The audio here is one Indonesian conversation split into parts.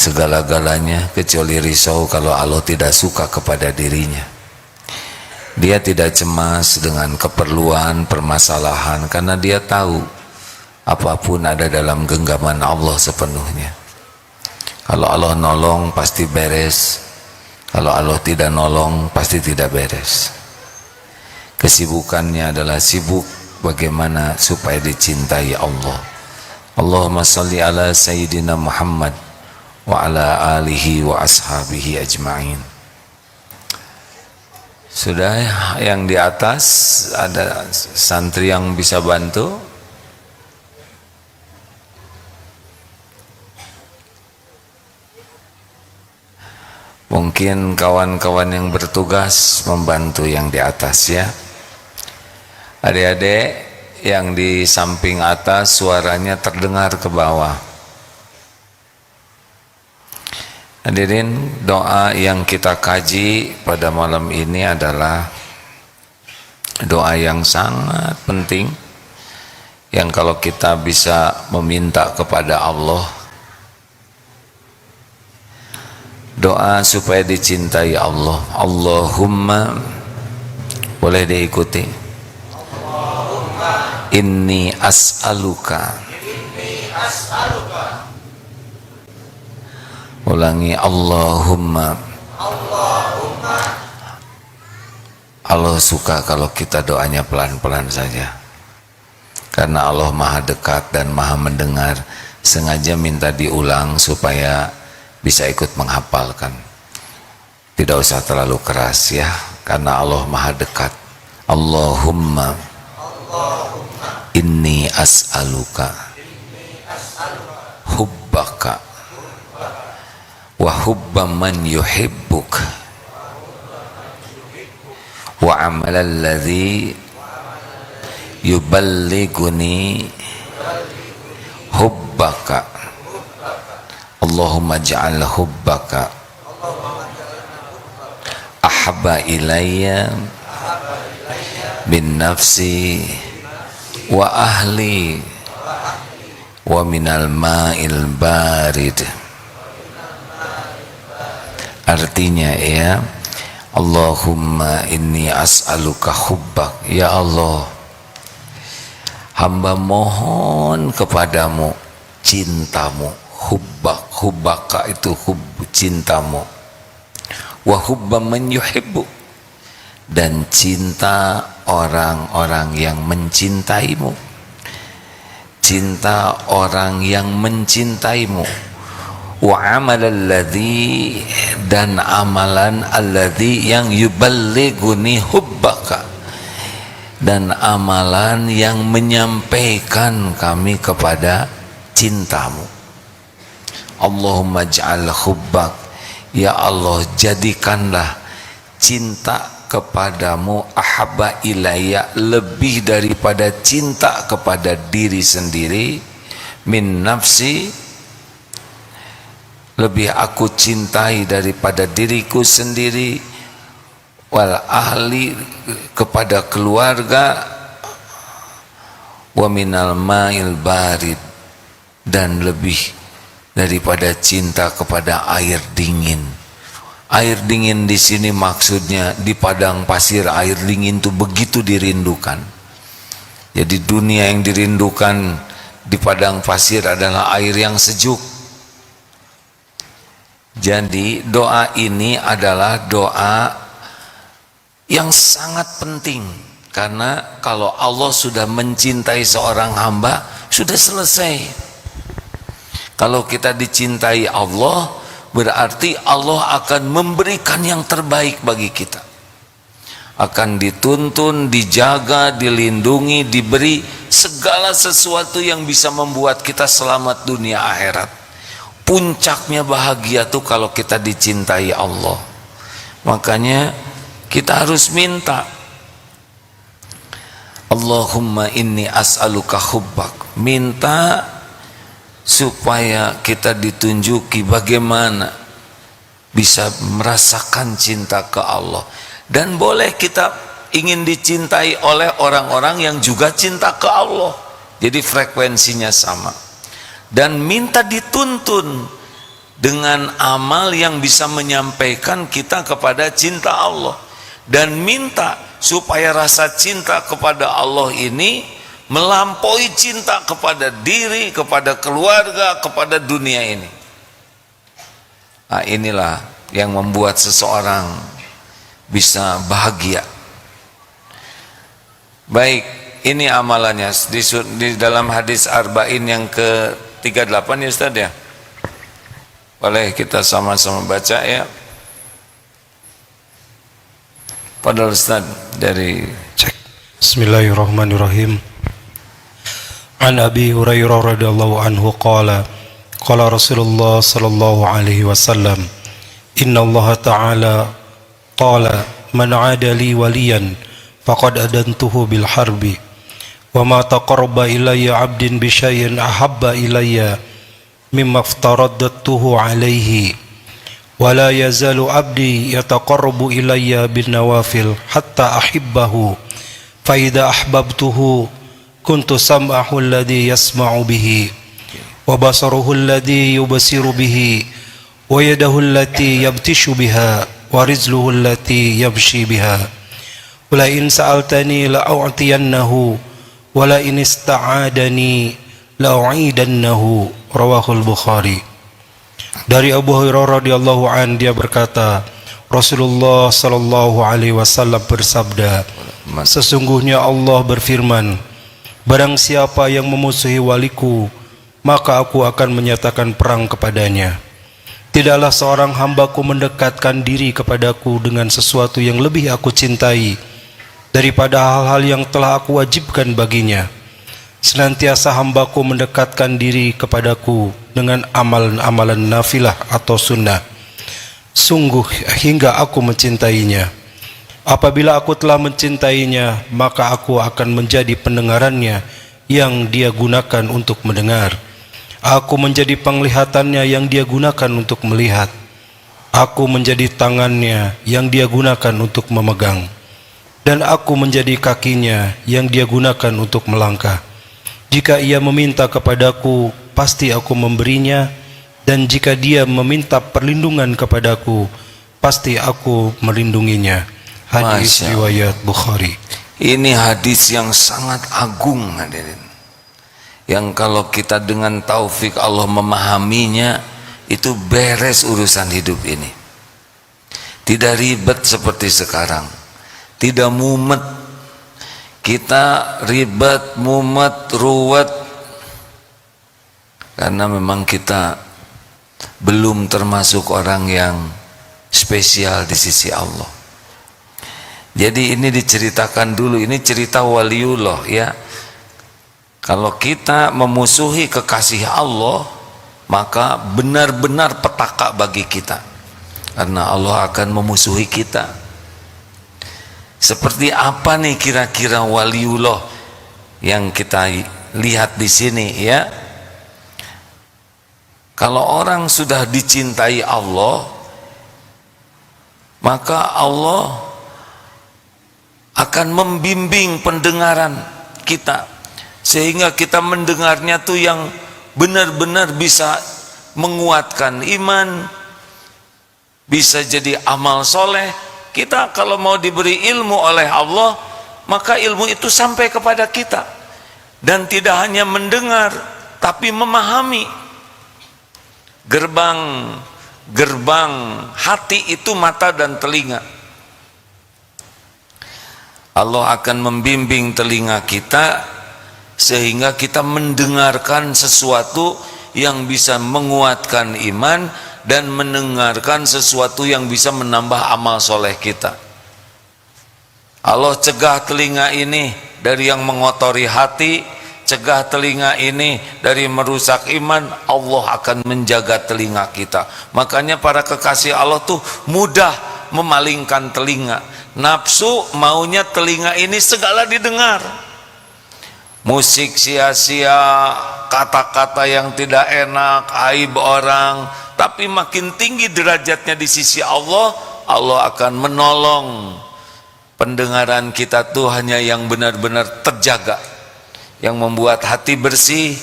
segala-galanya kecuali risau kalau Allah tidak suka kepada dirinya. Dia tidak cemas dengan keperluan, permasalahan, karena dia tahu apapun ada dalam genggaman Allah sepenuhnya. Kalau Allah nolong pasti beres, kalau Allah tidak nolong pasti tidak beres. Kesibukannya adalah sibuk bagaimana supaya dicintai Allah. Allahumma salli ala Sayyidina Muhammad wa ala alihi wa ashabihi ajma'in. Sudah yang di atas ada santri yang bisa bantu? Mungkin kawan-kawan yang bertugas membantu yang di atas ya. Adik-adik yang di samping atas suaranya terdengar ke bawah. Hadirin, doa yang kita kaji pada malam ini adalah doa yang sangat penting, yang kalau kita bisa meminta kepada Allah, doa supaya dicintai Allah. Allahumma, boleh diikuti. Allahumma inni as'aluka. Ulangi, Allahumma. Allah suka kalau kita doanya pelan-pelan saja, karena Allah maha dekat dan maha mendengar. Sengaja minta diulang supaya bisa ikut menghafalkan. Tidak usah terlalu keras ya, karena Allah maha dekat. Allahumma inni as'aluka hubbaka wa hubba man yuhibbuk wa amalal ladzi yuballighuni hubbaka. Allahumma ja'al hubbaka ahabba ilayya bin nafsi wa ahli wa minal ma'il barid. Artinya ya, Allahumma inni as'aluka hubbak. Ya Allah, hamba mohon kepadamu cintamu. Hubbak, hubbaka itu cintamu. Wa hubba man yuhibbu, dan cinta orang-orang yang mencintaimu. Cinta orang yang mencintaimu. Wa amalal ladzi, dan amalan alladzi yang yuballighuni hubbaka, dan amalan yang menyampaikan kami kepada cintamu. Allahumma ja'al hubbak, ya Allah jadikanlah cinta kepadamu ahabba ilayya, lebih daripada cinta kepada diri sendiri, min nafsi, lebih aku cintai daripada diriku sendiri, wal ahli, kepada keluarga, wa minal ma'il barid, dan lebih daripada cinta kepada air dingin. Air dingin di sini maksudnya di padang pasir, air dingin itu begitu dirindukan. Jadi dunia yang dirindukan di padang pasir adalah air yang sejuk. Jadi doa ini adalah doa yang sangat penting, karena kalau Allah sudah mencintai seorang hamba, sudah selesai. Kalau kita dicintai Allah, berarti Allah akan memberikan yang terbaik bagi kita. Akan dituntun, dijaga, dilindungi, diberi segala sesuatu yang bisa membuat kita selamat dunia akhirat. Puncaknya bahagia tuh kalau kita dicintai Allah. Makanya kita harus minta, Allahumma inni as'aluka hubbak. Minta supaya kita ditunjuki bagaimana bisa merasakan cinta ke Allah. Dan boleh kita ingin dicintai oleh orang-orang yang juga cinta ke Allah, jadi frekuensinya sama. Dan minta dituntun dengan amal yang bisa menyampaikan kita kepada cinta Allah, dan minta supaya rasa cinta kepada Allah ini melampaui cinta kepada diri, kepada keluarga, kepada dunia ini. Nah, inilah yang membuat seseorang bisa bahagia. Baik, ini amalannya di dalam hadis Arba'in yang ke-38 ya Ustaz ya. Boleh kita sama-sama baca ya. Padahal Ustaz dari cek. Bismillahirrahmanirrahim. An Abi Hurairah radhiyallahu anhu qala qala Rasulullah sallallahu alaihi wasallam inna Allah ta'ala qala man 'ada li waliyan faqad adantuhu bil harbi wa ma taqarraba ilayya 'abdin bi syai'in ahabba ilayya mimma aftaradtuhu alaihi wa la yazalu 'abdi yataqarrabu ilayya bin nawafil hatta ahibbahu fa idza ahbabtuhu kuntu sam'ahu alladhi yasma'u bihi wa basaruhu alladhi yubsiru bihi wa yadahu allati yabtishu biha wa rizluhu allati yamshi biha wa la in sa'altani la a'tiyannahu wa la in ista'adani la u'idannahu. Rawahul Bukhari. Dari Abu Hurairah radhiyallahu an, dia berkata, Rasulullah sallallahu alaihi wasallam bersabda, sesungguhnya Allah berfirman, barang siapa yang memusuhi waliku, maka aku akan menyatakan perang kepadanya. Tidaklah seorang hambaku mendekatkan diri kepadaku dengan sesuatu yang lebih aku cintai daripada hal-hal yang telah aku wajibkan baginya. Senantiasa hambaku mendekatkan diri kepadaku dengan amalan-amalan nafilah atau sunnah, sungguh hingga aku mencintainya. Apabila aku telah mencintainya, maka aku akan menjadi pendengarannya yang dia gunakan untuk mendengar. Aku menjadi penglihatannya yang dia gunakan untuk melihat. Aku menjadi tangannya yang dia gunakan untuk memegang. Dan aku menjadi kakinya yang dia gunakan untuk melangkah. Jika ia meminta kepadaku, pasti aku memberinya. Dan jika dia meminta perlindungan kepadaku, pasti aku melindunginya. Hadis riwayat Bukhari. Ini hadis yang sangat agung hadirin, yang kalau kita dengan taufik Allah memahaminya, itu beres urusan hidup ini. Tidak ribet seperti sekarang, tidak mumet. Kita ribet, mumet, ruwet karena memang kita belum termasuk orang yang spesial di sisi Allah. Jadi ini diceritakan dulu, ini cerita waliullah ya. Kalau kita memusuhi kekasih Allah, maka benar-benar petaka bagi kita, karena Allah akan memusuhi kita. Seperti apa nih kira-kira waliullah yang kita lihat di sini ya? Kalau orang sudah dicintai Allah, maka Allah akan membimbing pendengaran kita, sehingga kita mendengarnya tuh yang benar-benar bisa menguatkan iman, bisa jadi amal soleh. Kita kalau mau diberi ilmu oleh Allah, maka ilmu itu sampai kepada kita, dan tidak hanya mendengar tapi memahami. Gerbang hati itu mata dan telinga. Allah akan membimbing telinga kita sehingga kita mendengarkan sesuatu yang bisa menguatkan iman, dan mendengarkan sesuatu yang bisa menambah amal soleh kita. Allah cegah telinga ini dari yang mengotori hati, cegah telinga ini dari merusak iman. Allah akan menjaga telinga kita. Makanya para kekasih Allah tuh mudah memalingkan telinga. Nafsu maunya telinga ini segala didengar, musik sia-sia, kata-kata yang tidak enak, aib orang. Tapi makin tinggi derajatnya di sisi Allah, Allah akan menolong pendengaran kita tuh hanya yang benar-benar terjaga, yang membuat hati bersih.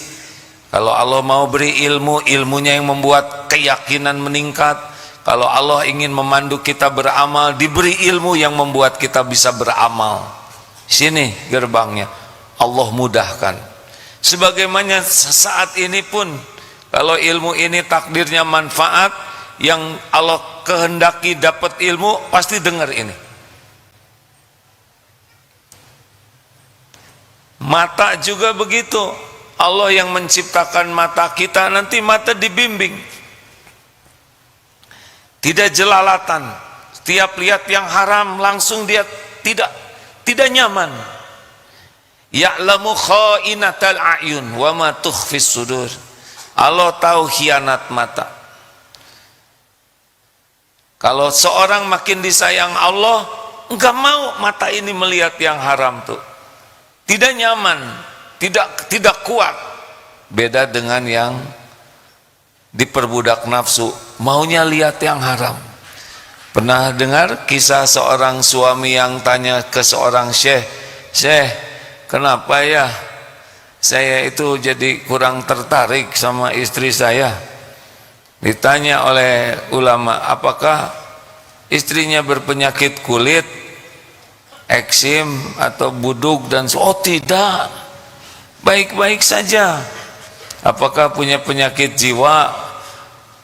Kalau Allah mau beri ilmu, ilmunya yang membuat keyakinan meningkat. Kalau Allah ingin memandu kita beramal, diberi ilmu yang membuat kita bisa beramal. Sini gerbangnya, Allah mudahkan. Sebagaimana saat ini pun, kalau ilmu ini takdirnya manfaat, yang Allah kehendaki dapat ilmu, pasti dengar ini. Mata juga begitu. Allah yang menciptakan mata kita, nanti mata dibimbing. Tidak jelalatan. Setiap lihat yang haram langsung dia tidak nyaman. Ya'lamu kha'inatal a'yun wa ma tukhfis sudur. Allah tahu khianat mata. Kalau seorang makin disayang Allah, enggak mau mata ini melihat yang haram tuh. Tidak nyaman, tidak kuat. Beda dengan yang diperbudak nafsu, maunya lihat yang haram. Pernah dengar kisah seorang suami yang tanya ke seorang syekh, "Syekh, kenapa ya saya itu jadi kurang tertarik sama istri saya?" Ditanya oleh ulama, "Apakah istrinya berpenyakit kulit, eksim atau buduk dan oh tidak, baik-baik saja. Apakah punya penyakit jiwa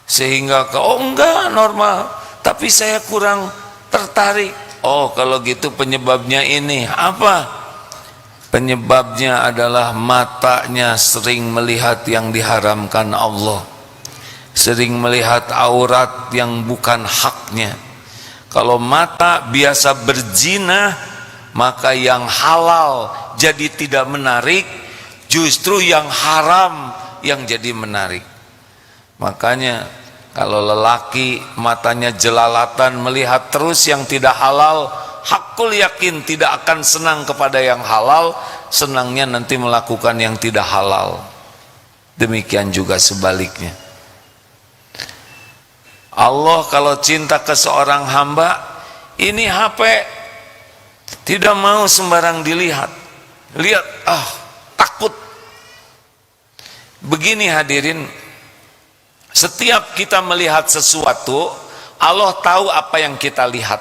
sehingga oh enggak, normal, tapi saya kurang tertarik." Oh, kalau gitu penyebabnya ini apa? Penyebabnya adalah matanya sering melihat yang diharamkan Allah, sering melihat aurat yang bukan haknya. Kalau mata biasa berzina, maka yang halal jadi tidak menarik, justru yang haram yang jadi menarik. Makanya kalau lelaki matanya jelalatan melihat terus yang tidak halal, hakul yakin tidak akan senang kepada yang halal, senangnya nanti melakukan yang tidak halal. Demikian juga sebaliknya. Allah kalau cinta ke seorang hamba, ini HP tidak mau sembarang dilihat. Lihat, takut. Begini hadirin, setiap kita melihat sesuatu, Allah tahu apa yang kita lihat.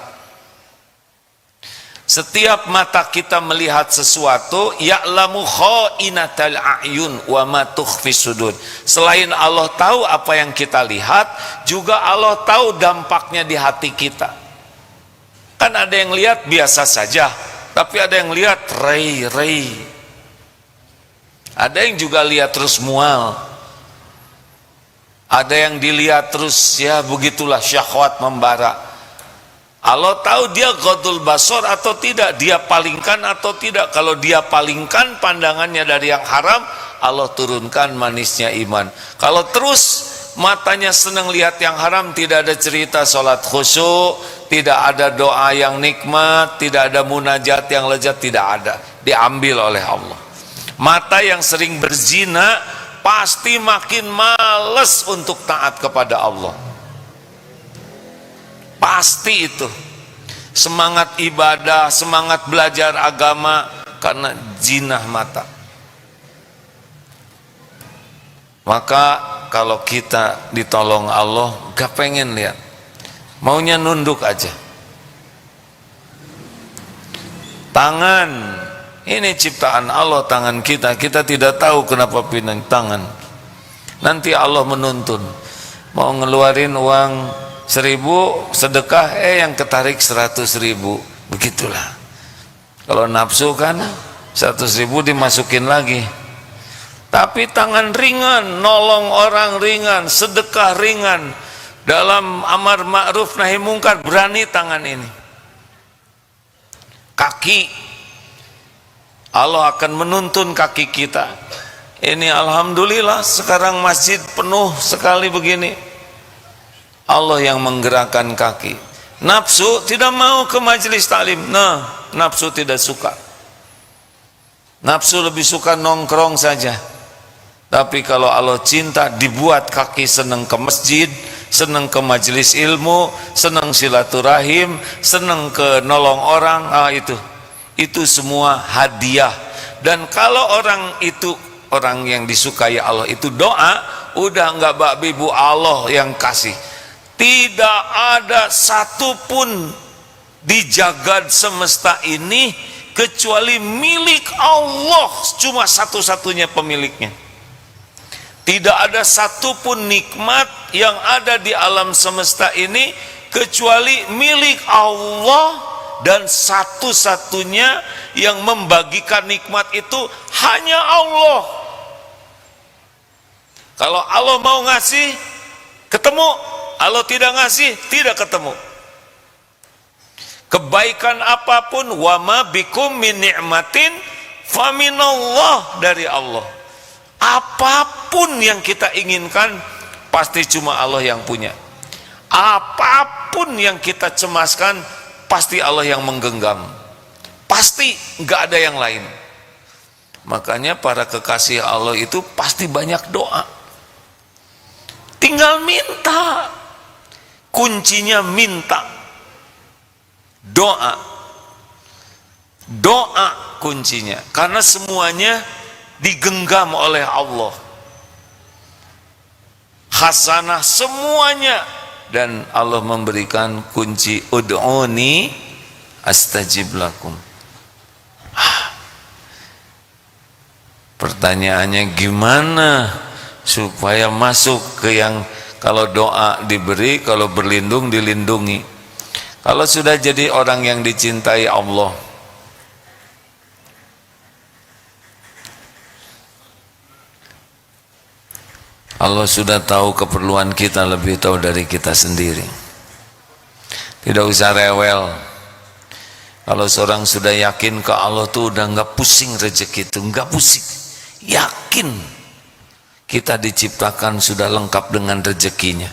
Setiap mata kita melihat sesuatu, ya'lamu kha'inatal a'yun wa ma tukhfis sudur. Selain Allah tahu apa yang kita lihat, juga Allah tahu dampaknya di hati kita. Kan ada yang lihat biasa saja, tapi ada yang lihat rei. Ada yang juga lihat terus mual. Ada yang dilihat terus ya begitulah syahwat membara. Allah tahu dia ghadul basar atau tidak, dia palingkan atau tidak. Kalau dia palingkan pandangannya dari yang haram, Allah turunkan manisnya iman. Kalau terus matanya senang lihat yang haram, tidak ada cerita sholat khusyuk, tidak ada doa yang nikmat, tidak ada munajat yang lezat, tidak ada, diambil oleh Allah. Mata yang sering berzina pasti makin males untuk taat kepada Allah. Pasti itu. Semangat ibadah, semangat belajar agama karena jinah mata. Maka kalau kita ditolong Allah, gak pengen lihat, maunya nunduk aja. Tangan, ini ciptaan Allah, tangan kita tidak tahu kenapa pindah tangan. Nanti Allah menuntun, mau ngeluarin uang 1.000 sedekah, yang ketarik 100.000, begitulah. Kalau nafsu kan 100.000 dimasukin lagi. Tapi tangan ringan, nolong orang ringan, sedekah ringan, dalam amar ma'ruf nahi mungkar berani tangan ini. Kaki, Allah akan menuntun kaki kita. Ini alhamdulillah sekarang masjid penuh sekali begini. Allah yang menggerakkan kaki. Nafsu tidak mau ke majelis taklim. Nafsu tidak suka. Nafsu lebih suka nongkrong saja. Tapi kalau Allah cinta, dibuat kaki senang ke masjid, senang ke majelis ilmu, senang silaturahim, senang ke nolong orang. Itu semua hadiah. Dan kalau orang itu orang yang disukai Allah itu doa, udah nggak babi bu Allah yang kasih. Tidak ada satupun di jagad semesta ini kecuali milik Allah, cuma satu-satunya pemiliknya. Tidak ada satupun nikmat yang ada di alam semesta ini kecuali milik Allah, dan satu-satunya yang membagikan nikmat itu hanya Allah. Kalau Allah mau ngasih, ketemu. Allah tidak ngasih, tidak ketemu. Kebaikan apapun, wa ma bikum min ni'matin faminallah, dari Allah. Apapun yang kita inginkan pasti cuma Allah yang punya. Apapun yang kita cemaskan pasti Allah yang menggenggam. Pasti nggak ada yang lain. Makanya para kekasih Allah itu pasti banyak doa. Tinggal minta. Kuncinya minta. Doa. Doa kuncinya. Karena semuanya digenggam oleh Allah. Hasanah semuanya, dan Allah memberikan kunci ud'uni astajib lakum. Pertanyaannya gimana supaya masuk ke yang kalau doa diberi, kalau berlindung dilindungi. Kalau sudah jadi orang yang dicintai Allah, Allah sudah tahu keperluan kita, lebih tahu dari kita sendiri. Tidak usah rewel. Kalau seorang sudah yakin ke Allah tuh udah nggak pusing rezeki itu, nggak pusing. Yakin kita diciptakan sudah lengkap dengan rezekinya.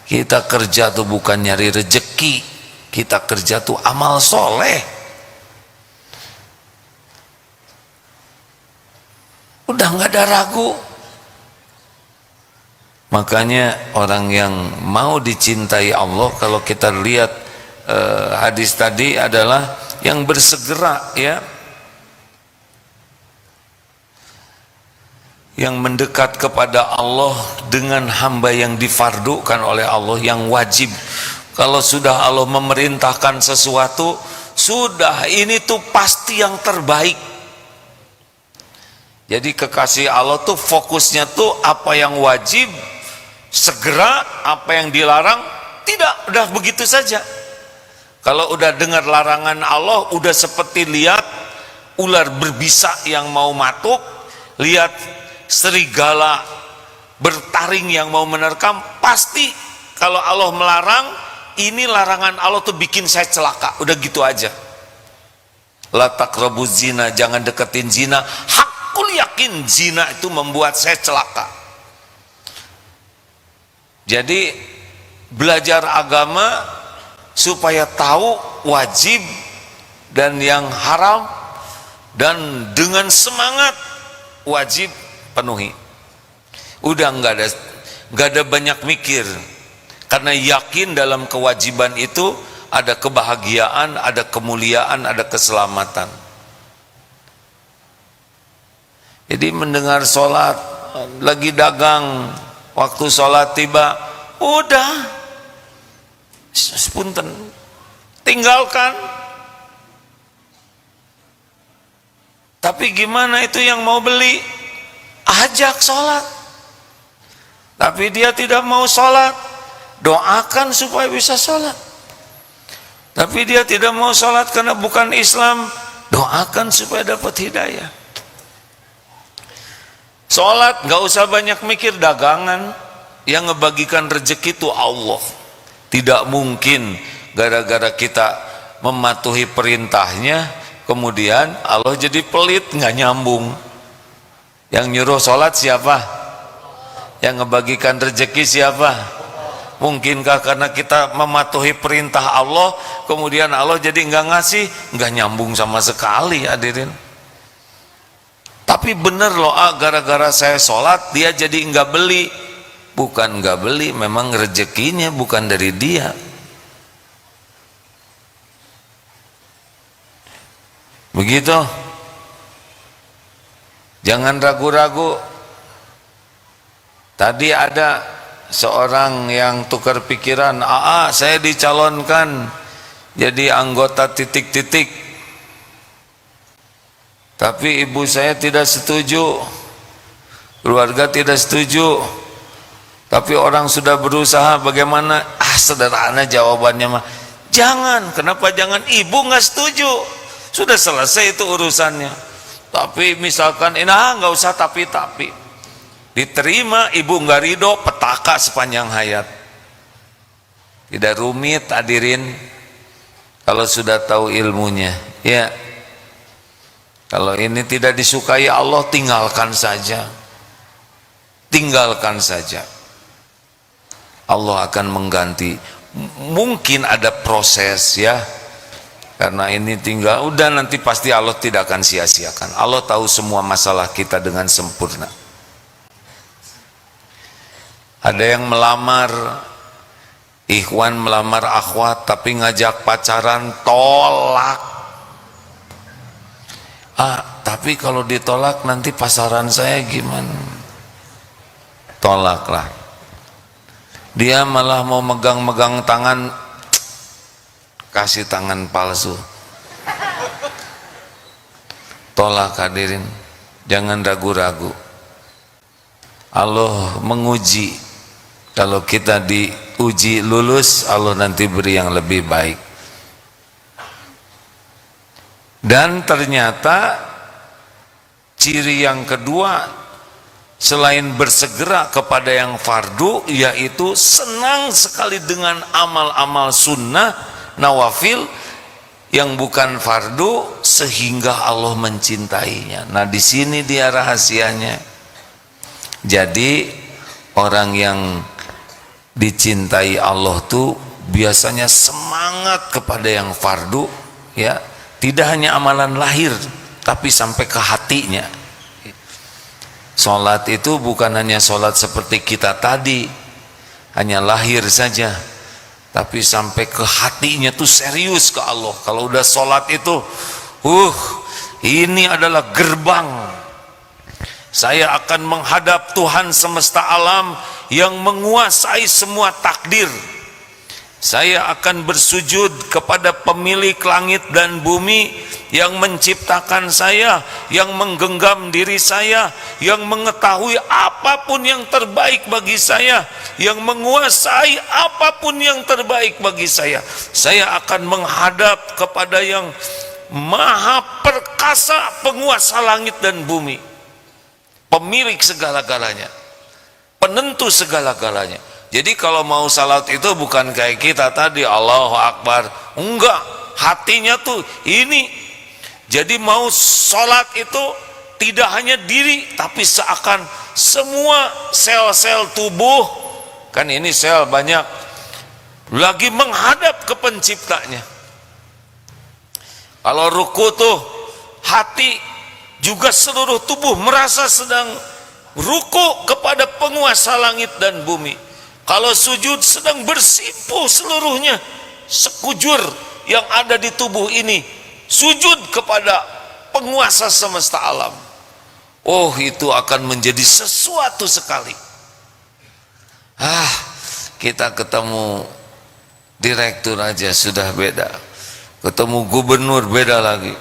Kita kerja tuh bukan nyari rezeki, kita kerja tuh amal soleh. Udah nggak ada ragu. Makanya orang yang mau dicintai Allah, kalau kita lihat hadis tadi adalah yang bersegera, ya, yang mendekat kepada Allah dengan hamba yang difardukan oleh Allah, yang wajib. Kalau sudah Allah memerintahkan sesuatu, sudah ini tuh pasti yang terbaik. Jadi kekasih Allah tuh fokusnya tuh apa yang wajib segera, apa yang dilarang tidak, udah begitu saja. Kalau udah dengar larangan Allah, udah seperti lihat ular berbisa yang mau matuk, lihat serigala bertaring yang mau menerkam, pasti kalau Allah melarang, ini larangan Allah tuh bikin saya celaka, udah gitu aja. La taqrabuz zina, jangan deketin zina. Hakul yakin zina itu membuat saya celaka. Jadi belajar agama supaya tahu wajib dan yang haram, dan dengan semangat wajib penuhi. Udah nggak ada banyak mikir, karena yakin dalam kewajiban itu ada kebahagiaan, ada kemuliaan, ada keselamatan. Jadi mendengar sholat, lagi dagang, waktu sholat tiba, udah sepunten, tinggalkan. Tapi gimana itu yang mau beli? Ajak sholat, tapi dia tidak mau sholat, doakan supaya bisa sholat. Tapi dia tidak mau sholat karena bukan Islam, doakan supaya dapat hidayah. Sholat gak usah banyak mikir, dagangan. Yang ngebagikan rezeki itu Allah. Tidak mungkin gara-gara kita mematuhi perintahnya kemudian Allah jadi pelit, nggak nyambung. Yang nyuruh sholat siapa? Yang ngebagikan rezeki siapa? Mungkinkah karena kita mematuhi perintah Allah kemudian Allah jadi nggak ngasih? Nggak nyambung sama sekali, hadirin. Tapi bener loh, gara-gara saya sholat dia jadi nggak beli. Bukan nggak beli, memang rezekinya bukan dari dia. Begitu. Jangan ragu-ragu. Tadi ada seorang yang tukar pikiran, saya dicalonkan jadi anggota titik-titik, tapi ibu saya tidak setuju, keluarga tidak setuju, tapi orang sudah berusaha. Bagaimana? Sederhana jawabannya mah, jangan. Kenapa jangan? Ibu nggak setuju, sudah selesai itu urusannya. Tapi misalkan nggak usah tapi diterima, ibu nggak ridho, petaka sepanjang hayat. Tidak rumit hadirin kalau sudah tahu ilmunya, ya. Kalau ini tidak disukai Allah, tinggalkan saja, tinggalkan saja. Allah akan mengganti. Mungkin ada proses, ya, karena ini tinggal, udah nanti pasti Allah tidak akan sia-siakan. Allah tahu semua masalah kita dengan sempurna. Ada yang melamar, ikhwan melamar akhwat, tapi ngajak pacaran, tolak. Tapi kalau ditolak nanti pasaran saya gimana? Tolaklah. Dia malah mau megang-megang tangan, kasih tangan palsu. Tolak hadirin, jangan ragu-ragu. Allah menguji. Kalau kita diuji lulus, Allah nanti beri yang lebih baik. Dan ternyata ciri yang kedua selain bersegera kepada yang fardu, yaitu senang sekali dengan amal-amal sunnah nawafil yang bukan fardu, sehingga Allah mencintainya. Nah, di sini dia rahasianya. Jadi orang yang dicintai Allah tuh biasanya semangat kepada yang fardu, ya, tidak hanya amalan lahir tapi sampai ke hatinya. Sholat itu bukan hanya sholat seperti kita tadi, hanya lahir saja, tapi sampai ke hatinya tuh serius ke Allah. Kalau udah sholat itu, ini adalah gerbang. Saya akan menghadap Tuhan semesta alam yang menguasai semua takdir. Saya akan bersujud kepada pemilik langit dan bumi yang menciptakan saya, yang menggenggam diri saya, yang mengetahui apapun yang terbaik bagi saya, yang menguasai apapun yang terbaik bagi saya. Saya akan menghadap kepada yang maha perkasa, penguasa langit dan bumi, pemilik segala-galanya, penentu segala-galanya. Jadi kalau mau salat itu bukan kayak kita tadi Allahu Akbar, enggak, hatinya tuh ini. Jadi mau salat itu tidak hanya diri, tapi seakan semua sel-sel tubuh, kan ini sel banyak, lagi menghadap ke penciptanya. Kalau ruku tuh hati juga seluruh tubuh merasa sedang ruku kepada penguasa langit dan bumi. Kalau sujud sedang bersimpuh seluruhnya, sekujur yang ada di tubuh ini sujud kepada penguasa semesta alam. Oh, itu akan menjadi sesuatu sekali. Kita ketemu direktur aja sudah beda, ketemu gubernur beda lagi,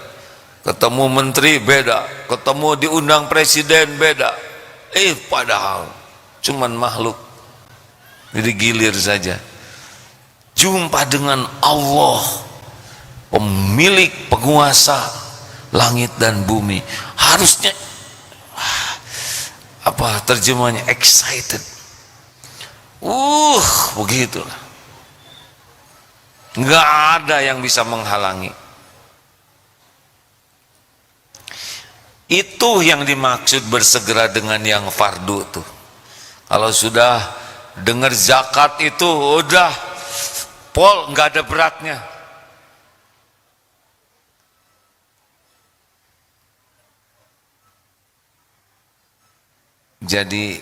ketemu menteri beda, ketemu diundang presiden beda. Padahal cuman makhluk, jadi gilir saja. Jumpa dengan Allah, pemilik penguasa langit dan bumi, harusnya apa terjemahnya, excited. Begitulah, nggak ada yang bisa menghalangi. Itu yang dimaksud bersegera dengan yang fardu tuh. Kalau sudah dengar zakat itu udah pol, nggak ada beratnya. Jadi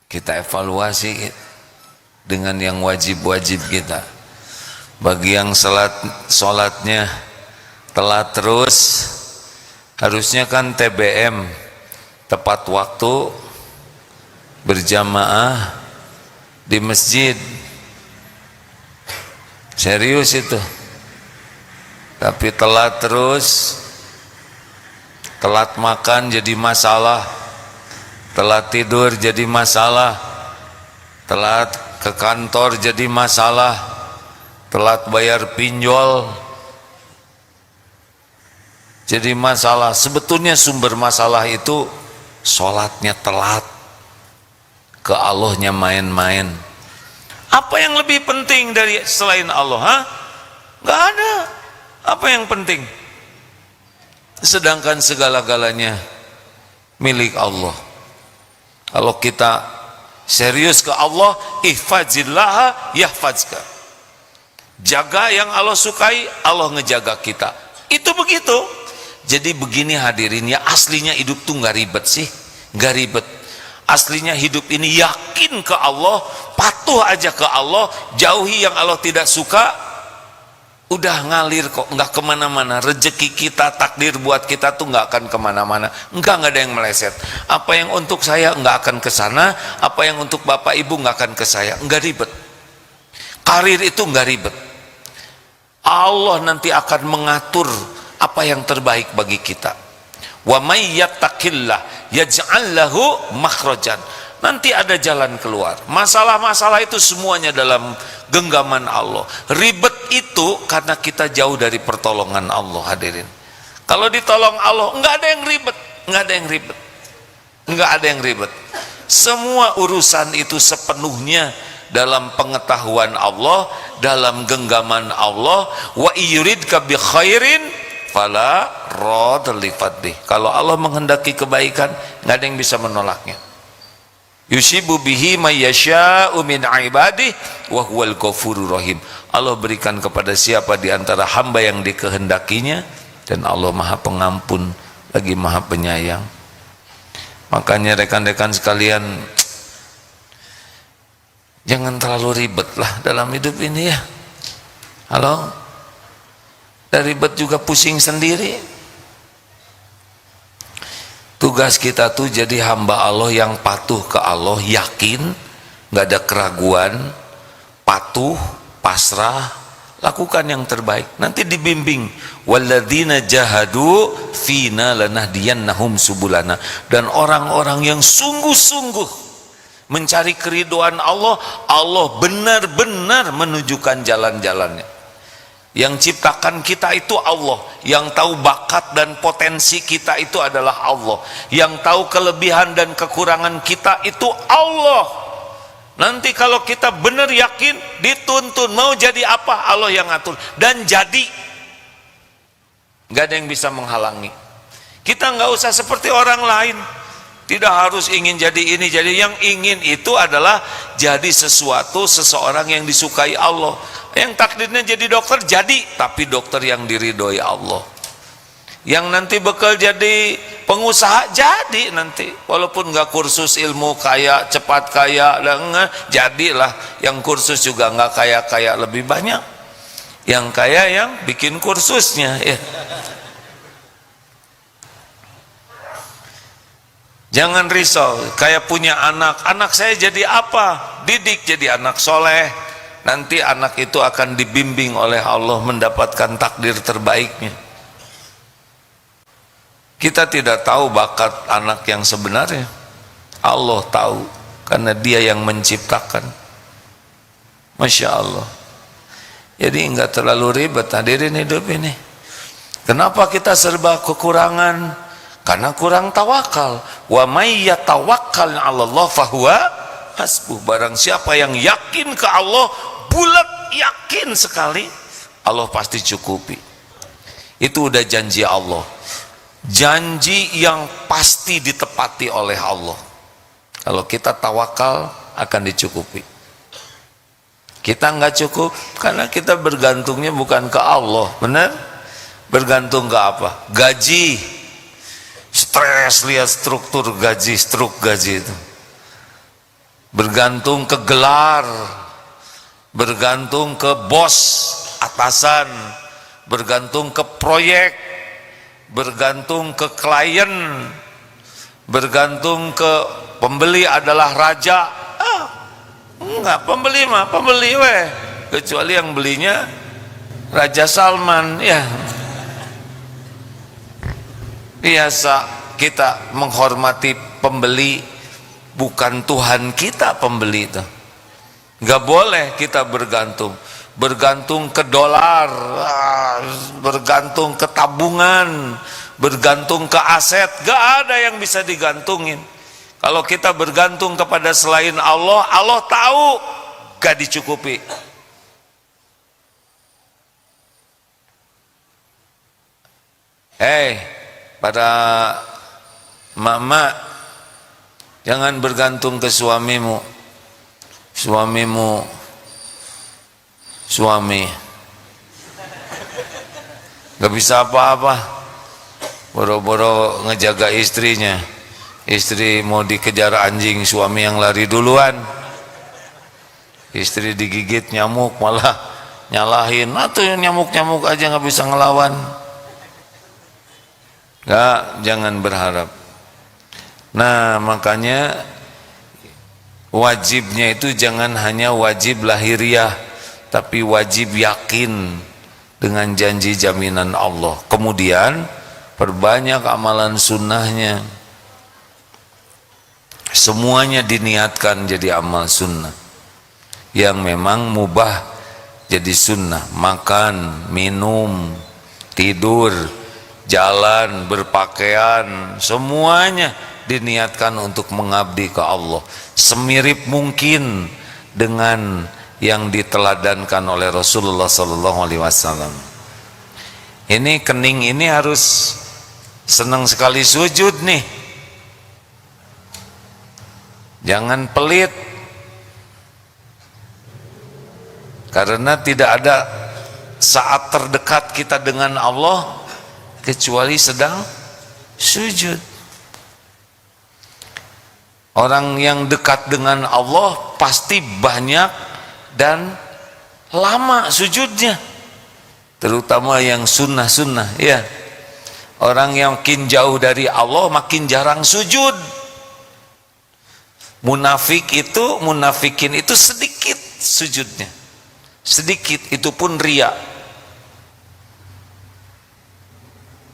kita evaluasi dengan yang wajib-wajib kita. Bagi yang sholatnya telat terus, harusnya kan TBM, tepat waktu, berjamaah di masjid. Serius itu. Tapi telat terus, telat makan jadi masalah, telat tidur jadi masalah, telat ke kantor jadi masalah, telat bayar pinjol jadi masalah. Sebetulnya sumber masalah itu sholatnya telat, ke Allahnya main-main. Apa yang lebih penting dari selain Allah? Hah? Gak ada. Apa yang penting? Sedangkan segala-galanya milik Allah. Kalau kita serius ke Allah, ihfazillah yahfazka. Jaga yang Allah sukai, Allah ngejaga kita. Itu begitu. Jadi begini hadirin ya, aslinya hidup tuh nggak ribet sih, nggak ribet. Aslinya hidup ini yakin ke Allah, patuh aja ke Allah, jauhi yang Allah tidak suka. Udah ngalir kok, nggak kemana-mana. Rezeki kita, takdir buat kita tuh nggak akan kemana-mana. Nggak ada yang meleset. Apa yang untuk saya nggak akan ke sana, apa yang untuk bapak ibu nggak akan ke saya. Nggak ribet. Karir itu nggak ribet. Allah nanti akan mengatur apa yang terbaik bagi kita. Wa may yattaqillah yaj'al lahu makhrajan. Nanti ada jalan keluar. Masalah-masalah itu semuanya dalam genggaman Allah. Ribet itu karena kita jauh dari pertolongan Allah, hadirin. Kalau ditolong Allah, enggak ada yang ribet, enggak ada yang ribet, enggak ada yang ribet. Semua urusan itu sepenuhnya dalam pengetahuan Allah, dalam genggaman Allah. Wa yuridka bi khairin fala radda li fadlih. Kalau Allah menghendaki kebaikan, enggak ada yang bisa menolaknya. Yusibu bihi may yasha'u min ibadihi wa huwal ghafurur rahim. Allah berikan kepada siapa di antara hamba yang dikehendakinya, dan Allah Maha Pengampun lagi Maha Penyayang. Makanya rekan-rekan sekalian, jangan terlalu ribet lah dalam hidup ini ya. Halo? Dan ribet juga pusing sendiri. Tugas kita tuh jadi hamba Allah yang patuh ke Allah, yakin, nggak ada keraguan, patuh, pasrah, lakukan yang terbaik. Nanti dibimbing. Walladzina jahadu fina lanahdiyannahum subulana. Dan orang-orang yang sungguh-sungguh mencari keridhaan Allah, Allah benar-benar menunjukkan jalan-jalannya. Yang ciptakan kita itu Allah, yang tahu bakat dan potensi kita itu adalah Allah, yang tahu kelebihan dan kekurangan kita itu Allah. Nanti kalau kita benar yakin, dituntun mau jadi apa, Allah yang ngatur, dan jadi. Nggak ada yang bisa menghalangi. Kita nggak usah seperti orang lain, tidak harus ingin jadi ini jadi. Yang ingin itu adalah jadi sesuatu, seseorang yang disukai Allah. Yang takdirnya jadi dokter, jadi, tapi dokter yang diridhoi Allah. Yang nanti bakal jadi pengusaha, jadi nanti, walaupun nggak kursus ilmu kaya, cepat kaya, jadilah. Yang kursus juga nggak kaya-kaya lebih banyak, yang kaya yang bikin kursusnya ya. Jangan risau, kayak punya anak saya jadi apa? Didik jadi anak soleh. Nanti anak itu akan dibimbing oleh Allah mendapatkan takdir terbaiknya. Kita tidak tahu bakat anak yang sebenarnya, Allah tahu, karena Dia yang menciptakan. Masya Allah. Jadi enggak terlalu ribet hadirin hidup ini. Kenapa kita serba kekurangan? Karena kurang tawakal. Wa may yatawakkal 'ala Allah fahuwa hasbuh. Barang siapa yang yakin ke Allah, bulat yakin sekali, Allah pasti cukupi. Itu udah janji Allah, janji yang pasti ditepati oleh Allah. Kalau kita tawakal akan dicukupi. Kita nggak cukup karena kita bergantungnya bukan ke Allah, benar? Bergantung ke apa? Gaji, stres lihat struktur gaji, struk gaji itu. Bergantung ke gelar, bergantung ke bos, atasan, bergantung ke proyek, bergantung ke klien, bergantung ke pembeli adalah raja. Enggak, pembeli mah pembeli weh, kecuali yang belinya Raja Salman. Ya, biasa kita menghormati pembeli, bukan Tuhan kita pembeli itu. Enggak boleh kita bergantung ke dolar, bergantung ke tabungan, bergantung ke aset. Enggak ada yang bisa digantungin. Kalau kita bergantung kepada selain Allah, Allah tahu gak dicukupi. Para mak-mak, jangan bergantung ke suamimu. Suamimu suami gak bisa apa-apa, boro-boro ngejaga istrinya. Istri mau dikejar anjing, suami yang lari duluan. Istri digigit nyamuk malah nyalahin, atau nyamuk-nyamuk aja nggak bisa ngelawan. Jangan berharap. Nah, makanya wajibnya itu jangan hanya wajib lahiriah, tapi wajib yakin dengan janji jaminan Allah. Kemudian perbanyak amalan sunnahnya. Semuanya diniatkan jadi amal sunnah yang memang mubah jadi sunnah. Makan, minum, tidur, jalan, berpakaian, semuanya diniatkan untuk mengabdi ke Allah semirip mungkin dengan yang diteladankan oleh Rasulullah SAW. Ini kening ini harus senang sekali sujud nih. Jangan pelit, karena tidak ada saat terdekat kita dengan Allah kecuali sedang sujud. Orang yang dekat dengan Allah pasti banyak dan lama sujudnya, terutama yang sunnah-sunnah. Ya, orang yang makin jauh dari Allah makin jarang sujud. Munafikin itu sedikit sujudnya, sedikit, itu pun ria.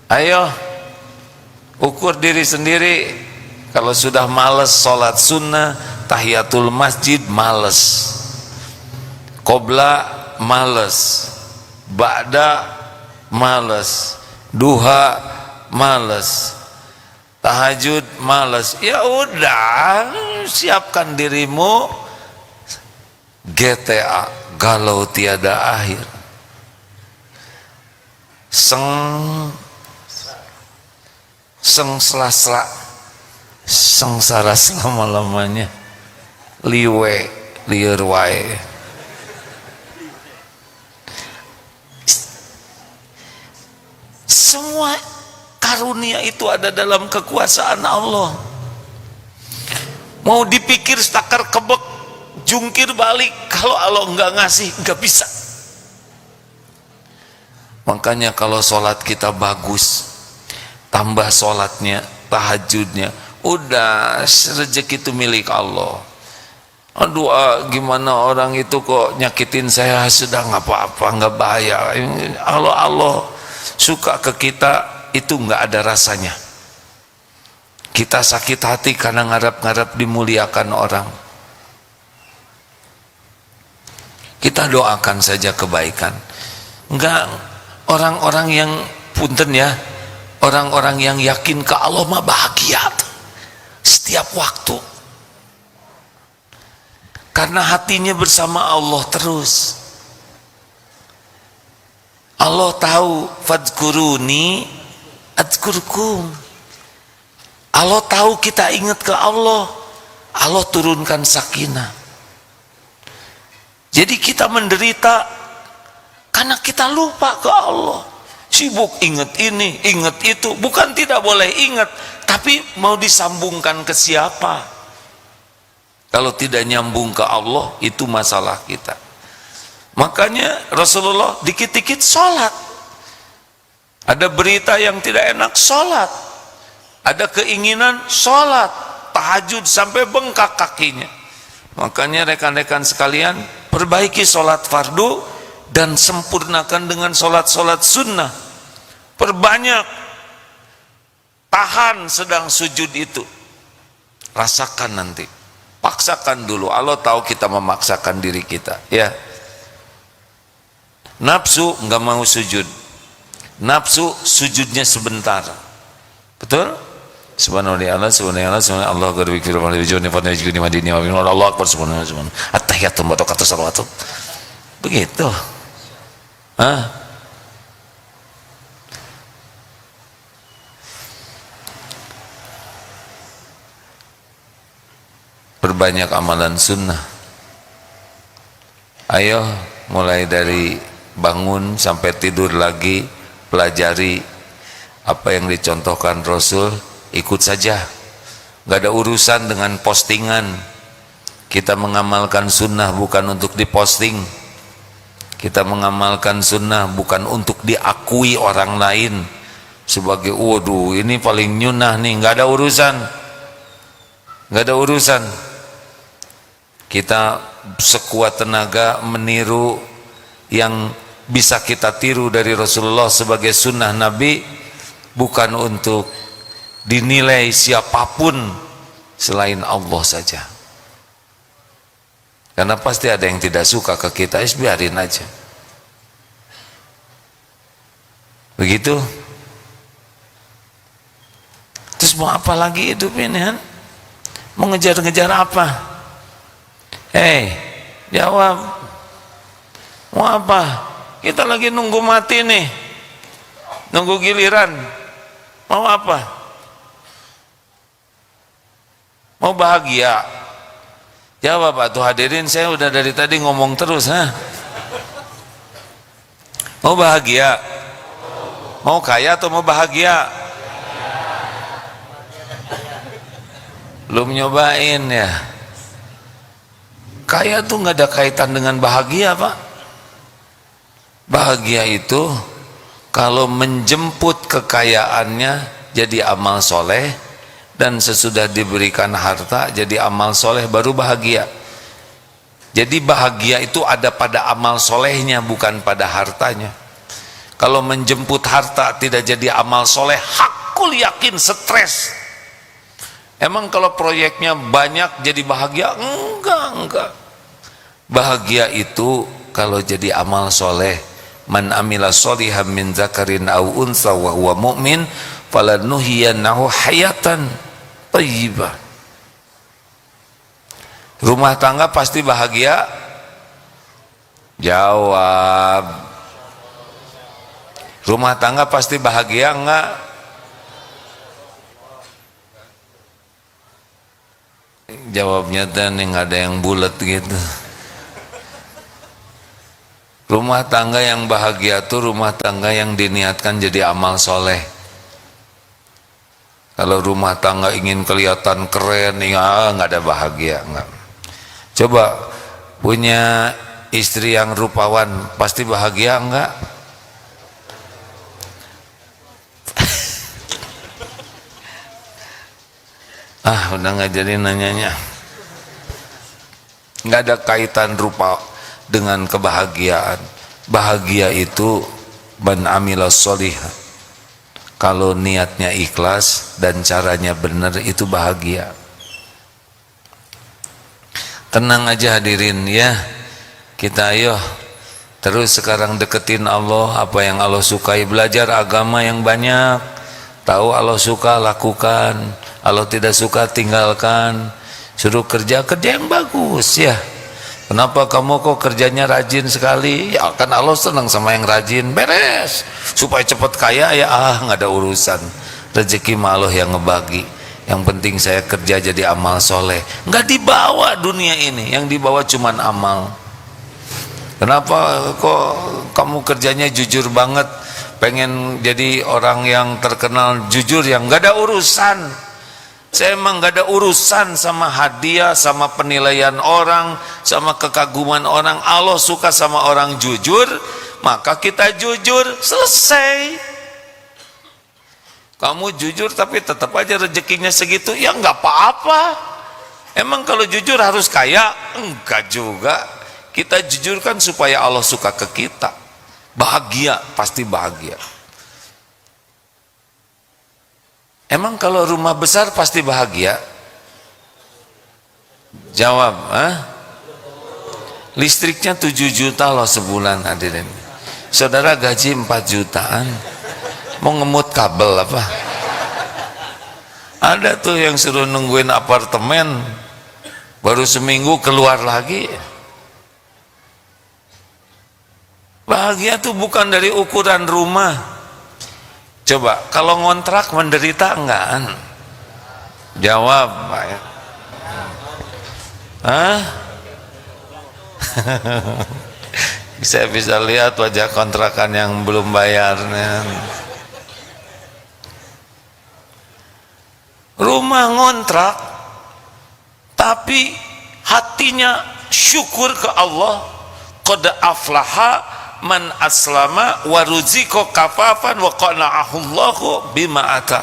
Ayo ukur diri sendiri. Kalau sudah malas sholat sunnah, tahiyatul masjid malas, qobla malas, ba'da malas, duha malas, tahajud malas. Ya udah, siapkan dirimu GTA, galau tiada akhir, sengsara selama-lamanya, liur wae. Semua karunia itu ada dalam kekuasaan Allah. Mau dipikir stakar kebek, jungkir balik, kalau Allah enggak ngasih, enggak bisa. Makanya kalau sholat kita bagus, tambah sholatnya, tahajudnya, udah rezeki itu milik Allah. Aduh, gimana orang itu kok nyakitin saya, sudah nggak apa-apa, nggak bahaya. Allah suka ke kita itu nggak ada rasanya. Kita sakit hati karena ngarap-ngarap dimuliakan orang. Kita doakan saja kebaikan. Enggak, orang-orang yang punten ya, orang-orang yang yakin ke Allah mah bahagia setiap waktu, karena hatinya bersama Allah terus. Allah tahu, fadzkuruni adzkurkum. Allah tahu kita ingat ke Allah, Allah turunkan sakinah. Jadi kita menderita karena kita lupa ke Allah, sibuk ingat ini, ingat itu. Bukan tidak boleh ingat, tapi mau disambungkan ke siapa? Kalau tidak nyambung ke Allah, itu masalah kita. Makanya Rasulullah dikit-dikit sholat. Ada berita yang tidak enak, sholat. ada keinginan sholat tahajud sampai bengkak kakinya. Makanya rekan-rekan sekalian, perbaiki sholat fardu dan sempurnakan dengan sholat-sholat sunnah. Perbanyak, tahan sedang sujud itu, rasakan nanti, paksakan dulu. Allah tahu kita memaksakan diri kita, ya. Nafsu nggak mau sujud, nafsu sujudnya sebentar, betul? Subhanallah, subhanallah, subhanallah, Allah garbikir wa lijuni fadli juni madini wa bin Allah akbar subhanallah subhanallah at-tahiyatul wa barakatuh salawatu. Begitu. Perbanyak amalan sunnah. Ayo mulai dari bangun sampai tidur lagi, pelajari apa yang dicontohkan Rasul, ikut saja. Gak ada urusan dengan postingan. Kita mengamalkan sunnah bukan untuk diposting. Kita mengamalkan sunnah bukan untuk diakui orang lain sebagai waduh ini paling nyunah nih. Gak ada urusan, gak ada urusan. Kita sekuat tenaga meniru yang bisa kita tiru dari Rasulullah sebagai sunnah Nabi, bukan untuk dinilai siapapun selain Allah saja. Karena pasti ada yang tidak suka ke kita, biarin aja. Begitu. Terus mau apa lagi hidup ini kan? Mau ngejar-ngejar apa? Jawab. Mau apa? Kita lagi nunggu mati nih, nunggu giliran. Mau apa? Mau bahagia? Jawab atuh hadirin, saya udah dari tadi ngomong terus. Mau bahagia? Mau kaya atau mau bahagia? Belum nyobain ya. Kaya tuh nggak ada kaitan dengan bahagia, Pak. Bahagia itu kalau menjemput kekayaannya jadi amal soleh, dan sesudah diberikan harta jadi amal soleh baru bahagia. Jadi bahagia itu ada pada amal solehnya, bukan pada hartanya. Kalau menjemput harta tidak jadi amal soleh, hakul yakin stres. Emang kalau proyeknya banyak jadi bahagia? Enggak. Bahagia itu kalau jadi amal soleh. Man amila sholihan min zakarin au unsa wa huwa mu'min falanuhyiyannahu hayatan thayyibah. Rumah tangga pasti bahagia? Jawab. Rumah tangga pasti bahagia enggak? Jawabnya tadi nggak ada yang bulat gitu. Rumah tangga yang bahagia tuh rumah tangga yang diniatkan jadi amal soleh. Kalau rumah tangga ingin kelihatan keren, ya nggak ada bahagia, nggak. Coba punya istri yang rupawan, pasti bahagia nggak? Udah nggak jadi nanyanya. Nggak ada kaitan rupa dengan kebahagiaan. Bahagia itu man amila sholihan. Kalau niatnya ikhlas dan caranya benar, itu bahagia. Tenang aja hadirin ya. Kita ayo terus sekarang deketin Allah, apa yang Allah sukai, belajar agama yang banyak. Tahu Allah suka, lakukan. Allah tidak suka, tinggalkan. Suruh kerja yang bagus ya. Kenapa kamu kok kerjanya rajin sekali? Ya kan Allah senang sama yang rajin. Beres. Supaya cepat kaya ya nggak ada urusan. Rezeki Allah yang ngebagi. Yang penting saya kerja jadi amal soleh. Nggak dibawa dunia ini. Yang dibawa cuman amal. Kenapa kok kamu kerjanya jujur banget? Pengen jadi orang yang terkenal jujur, yang nggak ada urusan. Saya emang gak ada urusan sama hadiah, sama penilaian orang, sama kekaguman orang. Allah suka sama orang jujur, maka kita jujur, selesai. Kamu jujur tapi tetap aja rezekinya segitu, ya nggak apa-apa. Emang kalau jujur harus kaya? Enggak juga. Kita jujur kan supaya Allah suka ke kita. Bahagia, pasti bahagia. Emang kalau rumah besar pasti bahagia? Jawab, listriknya 7 juta loh sebulan hadirin. Saudara gaji 4 jutaan. Mau ngemut kabel apa? Ada tuh yang suruh nungguin apartemen, baru seminggu keluar lagi. Bahagia tuh bukan dari ukuran rumah. Coba kalau ngontrak menderita enggak? Jawab, Pak ya. Saya bisa lihat wajah kontrakan yang belum bayarnya. Rumah ngontrak tapi hatinya syukur ke Allah. Qad aflaha man aslama wa ruziko kafafan wa qana'ahullahu bima ata.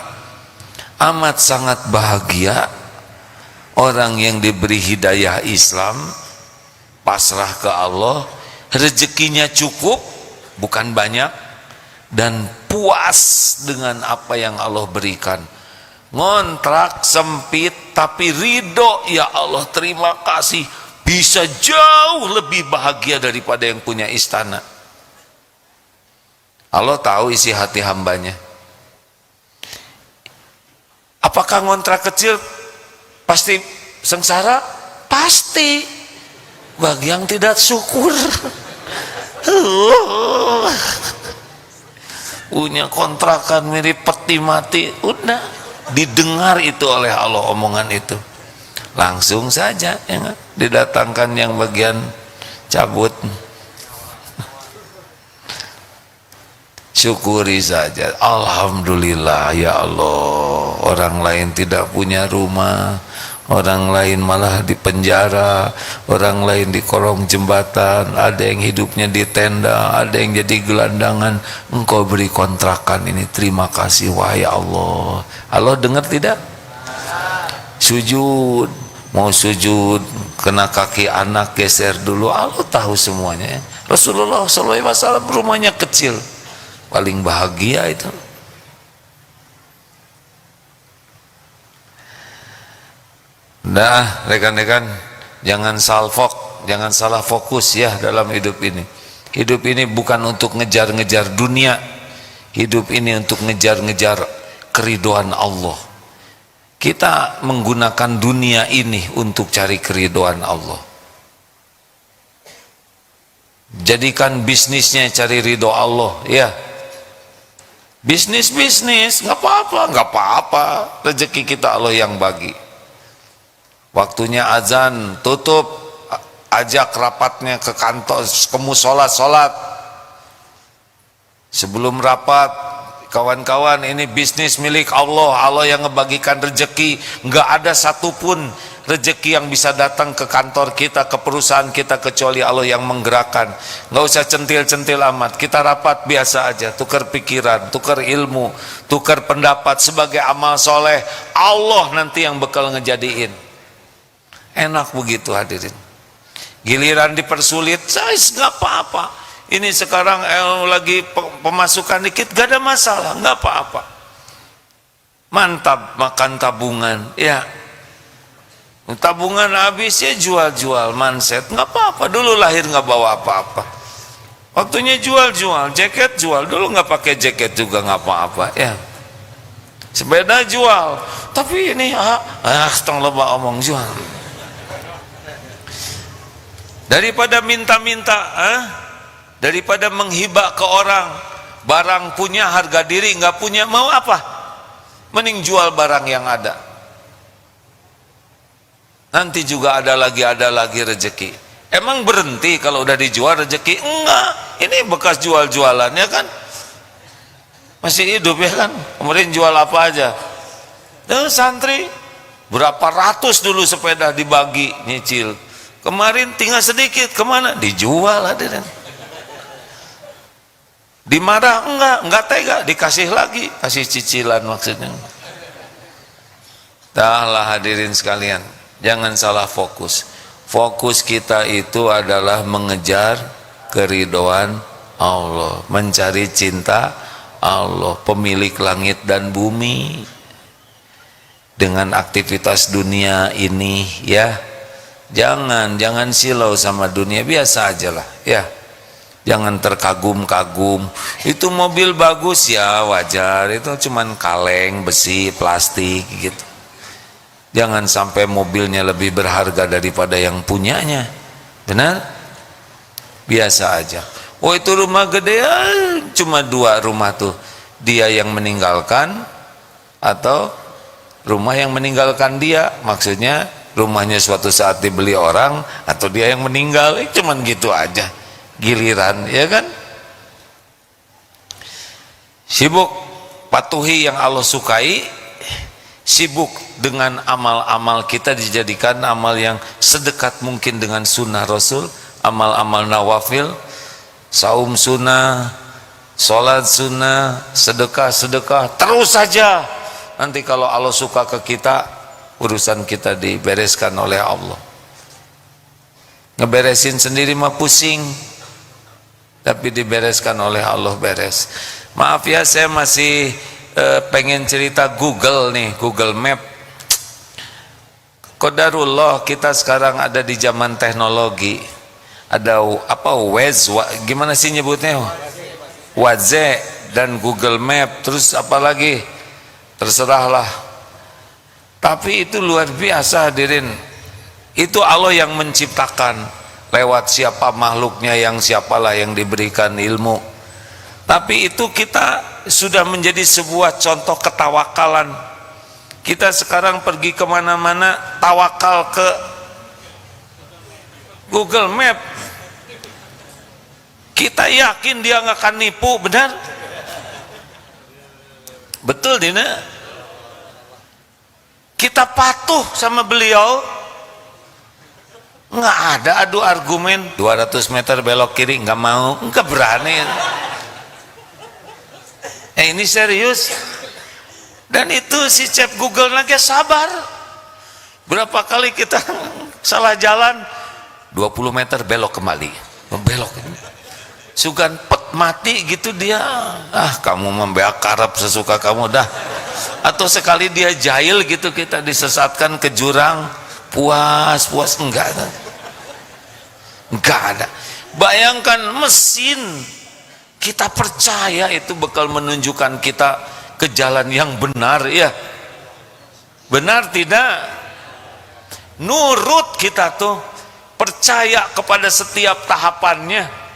Amat sangat bahagia orang yang diberi hidayah Islam, pasrah ke Allah, rezekinya cukup, bukan banyak, dan puas dengan apa yang Allah berikan. Ngontrak sempit tapi ridho, ya Allah terima kasih, bisa jauh lebih bahagia daripada yang punya istana. Allah tahu isi hati hambanya. Apakah ngontrak kecil pasti sengsara? Pasti. Bagi yang tidak syukur, punya kontrakan mirip peti mati, udah didengar itu oleh Allah omongan itu, langsung saja ya, didatangkan yang bagian cabut. Syukuri saja, alhamdulillah ya Allah. Orang lain tidak punya rumah, orang lain malah di penjara, orang lain di kolong jembatan, ada yang hidupnya di tenda, ada yang jadi gelandangan. Engkau beri kontrakan ini, terima kasih wahai Allah. Allah dengar tidak? Sujud, mau sujud kena kaki anak geser dulu, Allah tahu semuanya. Rasulullah SAW rumahnya kecil, paling bahagia itu. Nah, rekan-rekan, jangan salfok, jangan salah fokus ya dalam hidup ini. Hidup ini bukan untuk ngejar-ngejar dunia. Hidup ini untuk ngejar-ngejar keridhaan Allah. Kita menggunakan dunia ini untuk cari keridhaan Allah. Jadikan bisnisnya cari ridho Allah, ya. Bisnis nggak apa-apa, rezeki kita Allah yang bagi. Waktunya azan, tutup, ajak rapatnya ke kantor, kamu sholat. Sebelum rapat, kawan-kawan, ini bisnis milik Allah, Allah yang ngebagikan rezeki. Nggak ada satupun rezeki yang bisa datang ke kantor kita, ke perusahaan kita, kecuali Allah yang menggerakkan. Nggak usah centil-centil amat, kita rapat biasa aja, tukar pikiran, tukar ilmu, tukar pendapat sebagai amal soleh. Allah nanti yang bakal ngejadiin. Enak begitu hadirin. Giliran dipersulit, saya nggak apa-apa. Ini sekarang lagi pemasukan dikit, gak ada masalah, nggak apa-apa. Mantap makan tabungan, ya. Tabungan habis ya jual-jual manset, nggak apa-apa. Dulu lahir nggak bawa apa-apa. Waktunya jual-jual, jaket jual. Dulu nggak pakai jaket juga nggak apa-apa, ya. Sepeda jual, tapi ini tong loba omong jual. Daripada minta-minta, daripada menghibah ke orang, barang punya harga diri, nggak punya, mau apa? Mending jual barang yang ada. Nanti juga ada lagi rezeki. Emang berhenti kalau udah dijual rezeki? Enggak, ini bekas jual-jualannya kan masih hidup ya kan. Kemudian jual apa aja? Santri berapa ratus dulu sepeda dibagi nyicil. Kemarin tinggal sedikit, kemana? Dijual hadirin. Dimarah enggak tega, dikasih lagi, kasih cicilan maksudnya. Dahlah hadirin sekalian, jangan salah fokus. Fokus kita itu adalah mengejar keridhaan Allah, mencari cinta Allah, pemilik langit dan bumi. Dengan aktivitas dunia ini ya, jangan silau sama dunia, biasa aja lah ya. Jangan terkagum-kagum, itu mobil bagus ya wajar, itu cuman kaleng, besi, plastik gitu. Jangan sampai mobilnya lebih berharga daripada yang punyanya, benar? Biasa aja. Oh itu rumah gede, cuma 2 rumah tuh, dia yang meninggalkan atau rumah yang meninggalkan dia, maksudnya rumahnya suatu saat dibeli orang atau dia yang meninggal, cuman gitu aja. Giliran ya kan, sibuk patuhi yang Allah sukai, sibuk dengan amal-amal kita dijadikan amal yang sedekat mungkin dengan sunnah Rasul, amal-amal nawafil, saum sunnah, sholat sunnah, sedekah terus saja. Nanti kalau Allah suka ke kita, urusan kita dibereskan oleh Allah. Ngeberesin sendiri mah pusing, tapi dibereskan oleh Allah beres. Maaf ya, saya masih pengen cerita Google nih, Google Map. Qadarullah kita sekarang ada di zaman teknologi. Ada apa, Waze, gimana sih nyebutnya? Waze dan Google Map, terus apa lagi? Terserahlah. Tapi itu luar biasa hadirin. Itu Allah yang menciptakan. Lewat siapa makhluknya, yang siapalah yang diberikan ilmu. Tapi itu kita sudah menjadi sebuah contoh ketawakalan. Kita sekarang pergi kemana-mana tawakal ke Google Map. Kita yakin dia nggak akan nipu, benar? Betul Dina? Kita patuh sama beliau. Nggak ada adu argumen 200 meter belok kiri, nggak mau, nggak berani. Ini serius. Dan itu si cep Google lagi sabar. Berapa kali kita salah jalan, 20 meter belok kembali, belok. Sugan pet mati gitu dia. Kamu membeak karep sesuka kamu dah. Atau sekali dia jahil gitu, kita disesatkan ke jurang, puas enggak ada. Bayangkan mesin, kita percaya itu bakal menunjukkan kita ke jalan yang benar ya. Benar tidak? Nurut kita tuh, percaya kepada setiap tahapannya.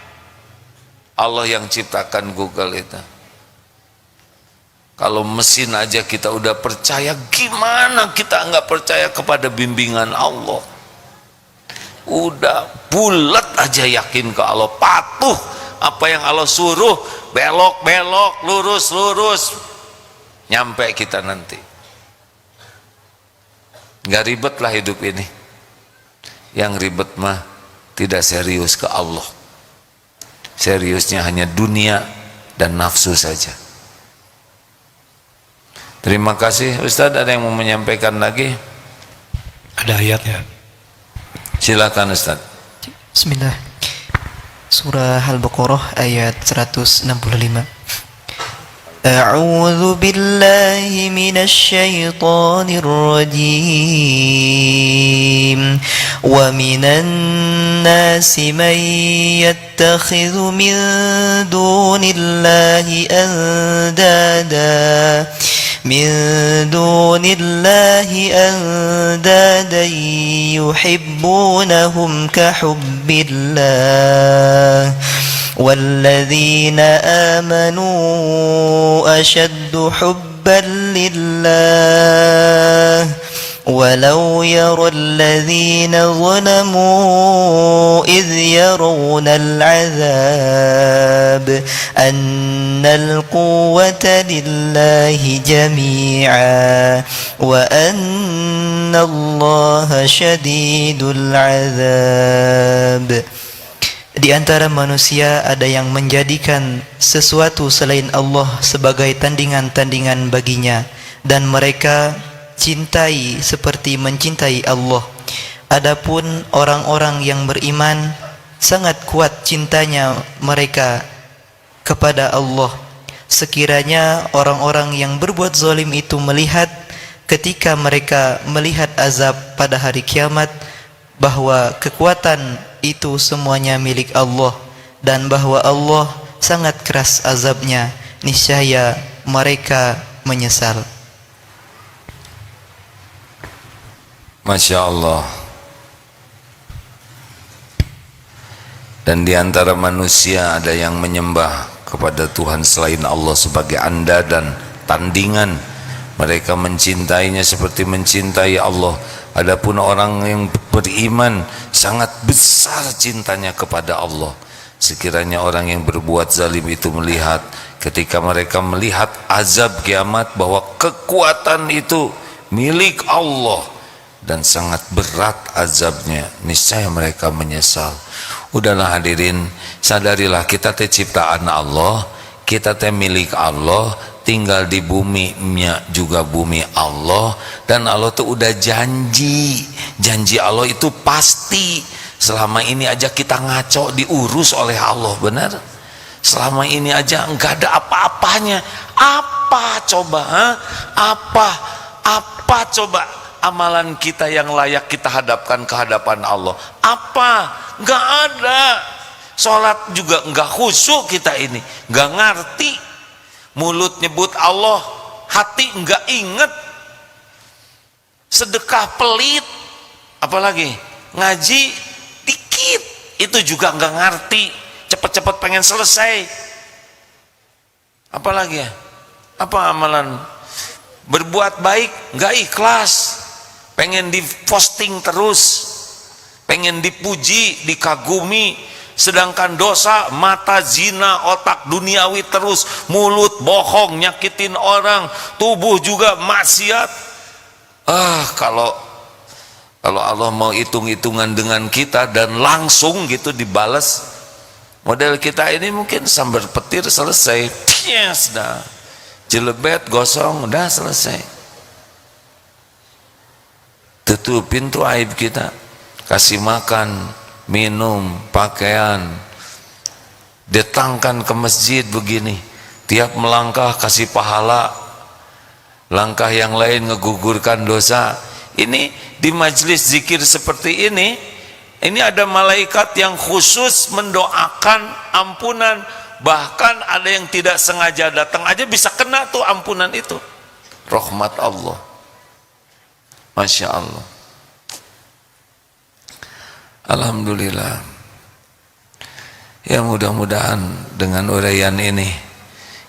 Allah yang ciptakan Google itu. Kalau mesin aja kita udah percaya, gimana kita nggak percaya kepada bimbingan Allah? Udah bulat aja yakin ke Allah, patuh apa yang Allah suruh, belok lurus, nyampe kita nanti. Nggak ribet lah hidup ini. Yang ribet mah tidak serius ke Allah, seriusnya hanya dunia dan nafsu saja. Terima kasih Ustadz. Ada yang mau menyampaikan lagi? Ada ayatnya. Silakan Ustadz. Bismillah. Surah Al-Baqarah ayat 165. A'udzu billahi minasy syaithanir rajim. Wa minan nasi man yattakhidhu min dunillahi andada yuhibbunahum kahubbillah والذين آمنوا أشد حبا لله ولو يرى الذين ظلموا إذ يرون العذاب أن القوة لله جميعا وأن الله شديد العذاب. Di antara manusia ada yang menjadikan sesuatu selain Allah sebagai tandingan-tandingan baginya, dan mereka cintai seperti mencintai Allah. Adapun orang-orang yang beriman, sangat kuat cintanya mereka kepada Allah. Sekiranya orang-orang yang berbuat zalim itu melihat ketika mereka melihat azab pada hari kiamat, bahwa kekuatan itu semuanya milik Allah dan bahwa Allah sangat keras azabnya, niscaya mereka menyesal. Masya Allah. Dan di antara manusia ada yang menyembah kepada Tuhan selain Allah sebagai andadan, tandingan. Mereka mencintainya seperti mencintai Allah. Adapun orang yang beriman sangat besar cintanya kepada Allah. Sekiranya orang yang berbuat zalim itu melihat, ketika mereka melihat azab kiamat, bahwa kekuatan itu milik Allah dan sangat berat azabnya, niscaya mereka menyesal. Udahlah hadirin, sadarilah kita teh ciptaan Allah, kita teh milik Allah, tinggal di buminya juga bumi Allah, dan Allah tuh udah janji Allah itu pasti. Selama ini aja kita ngaco diurus oleh Allah, benar? Selama ini aja enggak ada apa-apanya. Apa coba? Apa coba amalan kita yang layak kita hadapkan ke hadapan Allah? Apa? Enggak ada. Sholat juga enggak khusyuk kita ini, enggak ngerti. Mulut nyebut Allah, hati enggak inget. Sedekah pelit, apalagi ngaji dikit, itu juga enggak ngerti. Cepet-cepet pengen selesai. Apalagi ya? Apa amalan? Berbuat baik enggak ikhlas, pengen diposting terus, pengen dipuji, dikagumi. Sedangkan dosa, mata zina, otak duniawi terus, mulut bohong, nyakitin orang, tubuh juga maksiat. Kalau Allah mau hitung-hitungan dengan kita dan langsung gitu dibalas, model kita ini mungkin sambar petir selesai, yes dah, jelebet gosong udah selesai. Tutup pintu aib kita, kasih makan, minum, pakaian, datangkan ke masjid begini, tiap melangkah kasih pahala, langkah yang lain ngegugurkan dosa. Ini di majelis zikir seperti ini ada malaikat yang khusus mendoakan ampunan. Bahkan ada yang tidak sengaja datang aja bisa kena tuh ampunan itu, rahmat Allah. Masya Allah. Alhamdulillah. Ya, mudah-mudahan dengan uraian ini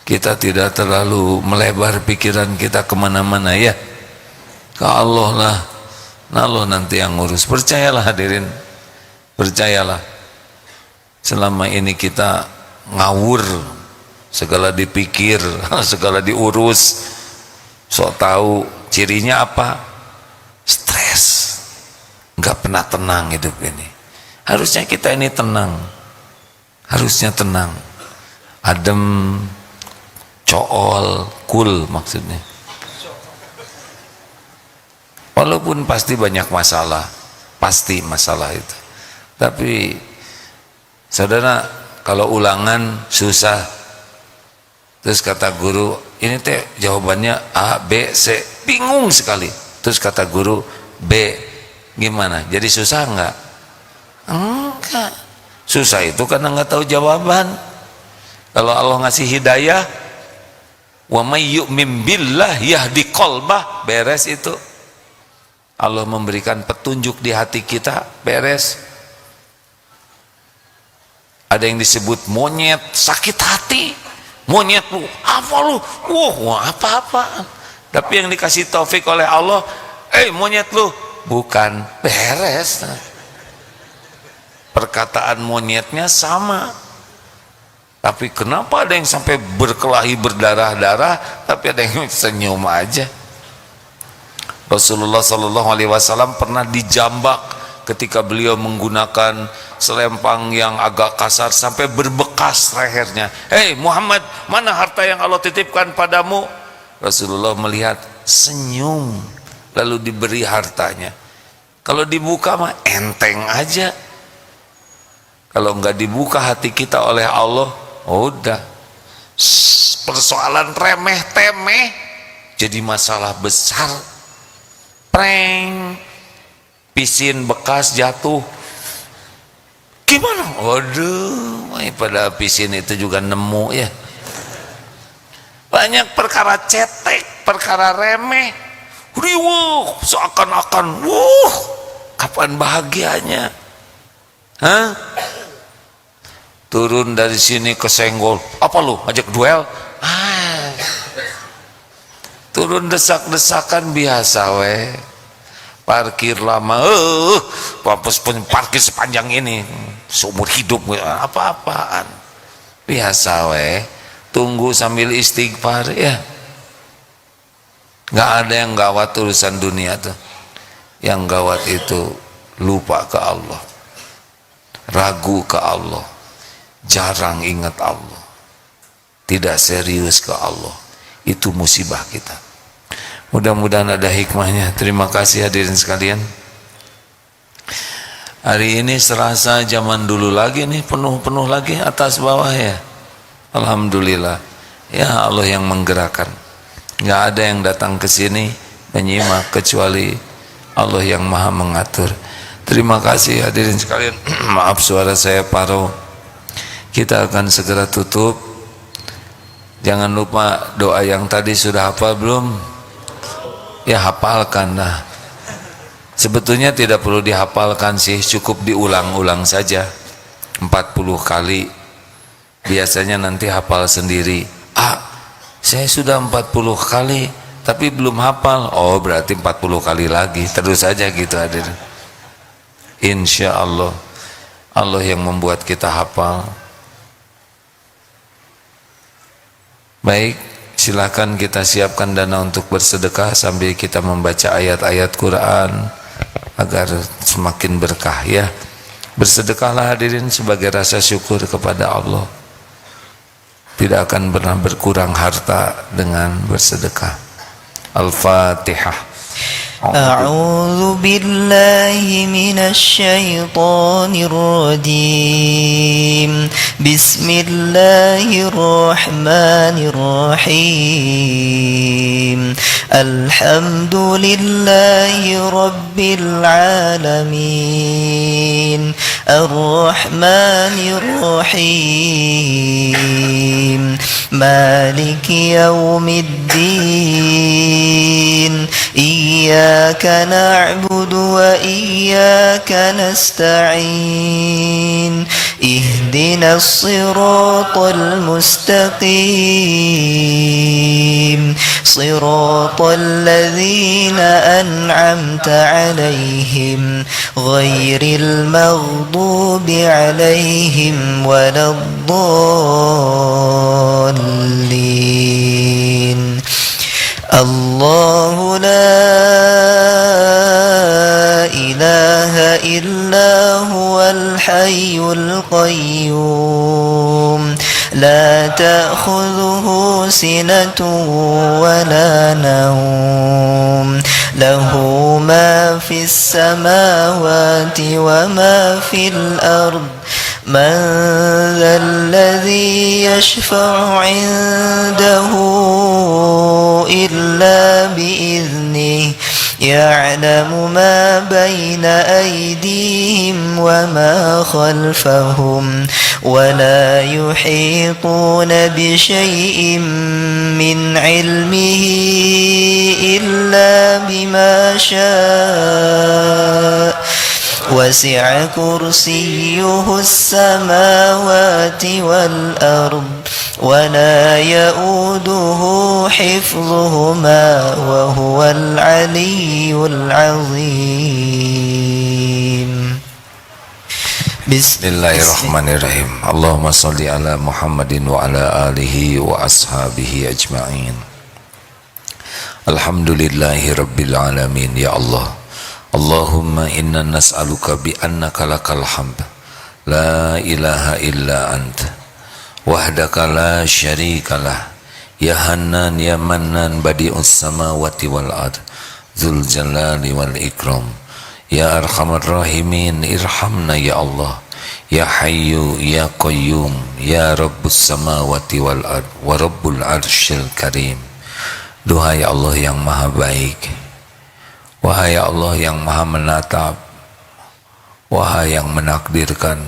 kita tidak terlalu melebar pikiran kita kemana-mana ya. Ke Allah lah, Allah nanti yang ngurus. Percayalah hadirin, percayalah. Selama ini kita ngawur, segala dipikir, segala diurus, sok tahu cirinya apa? Stres. Enggak pernah tenang hidup ini. Harusnya kita ini tenang, harusnya tenang, adem, cool, cool maksudnya. Walaupun pasti banyak masalah, pasti masalah itu. Tapi saudara, kalau ulangan susah, terus kata guru, ini teh jawabannya A, B, C, bingung sekali. Terus kata guru B, gimana? Jadi susah enggak? Enggak. Susah itu karena enggak tahu jawaban. Kalau Allah ngasih hidayah, wa may yu'min billah yahdi qalbah, beres itu. Allah memberikan petunjuk di hati kita, beres. Ada yang disebut monyet, sakit hati. Monyet lu, apa lu? Apa-apa. Tapi yang dikasih taufik oleh Allah, monyet lu, bukan, beres. Perkataan monyetnya sama. Tapi kenapa ada yang sampai berkelahi berdarah-darah, tapi ada yang senyum aja. Rasulullah SAW pernah dijambak ketika beliau menggunakan selempang yang agak kasar sampai berbekas lehernya. Hei Muhammad, mana harta yang Allah titipkan padamu? Rasulullah melihat, senyum, lalu diberi hartanya. Kalau dibuka mah enteng aja. Kalau enggak dibuka hati kita oleh Allah, udah persoalan remeh-temeh jadi masalah besar. Prank, pisin bekas jatuh, gimana? Waduh, pada pisin itu juga nemu ya. Banyak perkara cetek, perkara remeh, riwuh, seakan-akan, kapan bahagianya? Hah? Turun dari sini kesenggol, apa lu ngajak duel? Turun desak-desakan biasa weh. Parkir lama, parkir sepanjang ini seumur hidup, apa-apaan, biasa weh. Tunggu sambil istighfar ya. Nggak ada yang gawat urusan dunia tuh. Yang gawat itu lupa ke Allah, ragu ke Allah, jarang ingat Allah, tidak serius ke Allah. Itu musibah kita. Mudah-mudahan ada hikmahnya. Terima kasih hadirin sekalian. Hari ini serasa zaman dulu lagi nih, penuh-penuh lagi atas bawah ya. Alhamdulillah. Ya Allah yang menggerakkan. Nggak ada yang datang ke sini menyimak kecuali Allah yang maha mengatur. Terima kasih hadirin sekalian. Maaf suara saya paro. Kita akan segera tutup. Jangan lupa doa yang tadi sudah hafal belum? Ya hafalkan lah. Sebetulnya tidak perlu dihafalkan sih, cukup diulang-ulang saja 40 kali. Biasanya nanti hafal sendiri. Saya sudah 40 kali tapi belum hafal. Oh berarti 40 kali lagi. Terus saja gitu hadir. Insya Allah, Allah yang membuat kita hafal. Baik, silakan kita siapkan dana untuk bersedekah sambil kita membaca ayat-ayat Quran agar semakin berkah ya. Bersedekahlah hadirin sebagai rasa syukur kepada Allah. Tidak akan pernah berkurang harta dengan bersedekah. Al-Fatihah. أعوذ بالله من الشيطان الرجيم بسم الله الرحمن الرحيم الحمد لله رب العالمين الرحمن الرحيم مالك يوم الدين إياك نعبد وإياك نستعين اهدنا الصراط المستقيم صراط الذين أنعمت عليهم غير المغضوب عليهم ولا الضالين الله لا إله إلا هو الحي القيوم لا تأخذه سنة ولا نوم له ما في السماوات وما في الأرض من ذا الذي يشفع عنده إلا بإذنه يعلم ما بين أيديهم وما خلفهم ولا يحيطون بشيء من علمه إلا بما شاء وسع كرسيه السماوات والأرض ولا يؤوده حفظهما وهو العلي العظيم Bismillahirrahmanirrahim. Allahumma salli ala Muhammadin wa ala alihi wa ashabihi ajma'in. Alhamdulillahi rabbil alamin. Ya Allah, Allahumma inna nas'aluka bi annaka lakal hamd la ilaha illa anta wahdaka la syarikalah ya Hannan ya Mannan badi'us samawati wal ard dzul jalali wal ikram ya arhamar rahimin irhamna ya Allah ya Hayyu ya Qayyum ya Rabbus samawati wal ard wa Rabbul arsyil karim. Duhai Allah yang maha baik, wahai Allah yang maha menatap, wahai yang menakdirkan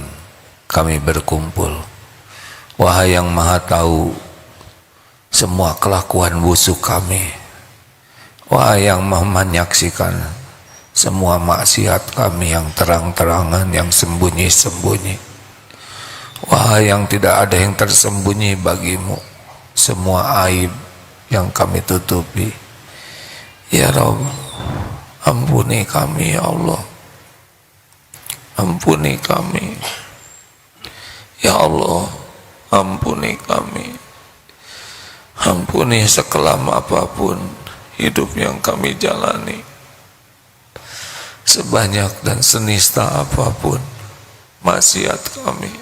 kami berkumpul, wahai yang maha tahu semua kelakuan busuk kami, wahai yang maha menyaksikan semua maksiat kami yang terang-terangan, yang sembunyi-sembunyi, wahai yang tidak ada yang tersembunyi bagimu, semua aib yang kami tutupi. Ya Rabb, ampuni kami ya Allah, ampuni kami ya Allah, ampuni kami, ampuni sekelam apapun hidup yang kami jalani, sebanyak dan senista apapun maksiat kami.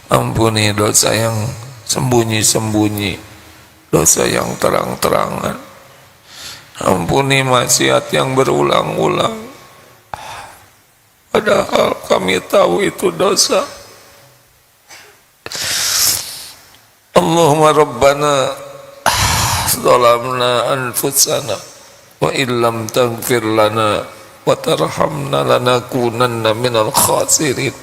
Ampuni dosa yang sembunyi-sembunyi, dosa yang terang-terangan. Ampuni maksiat yang berulang-ulang, padahal kami tahu itu dosa. Allahumma Rabbana zalamna anfusana wa illam taghfir lana wa tarhamna lanakunanna minal khasirin.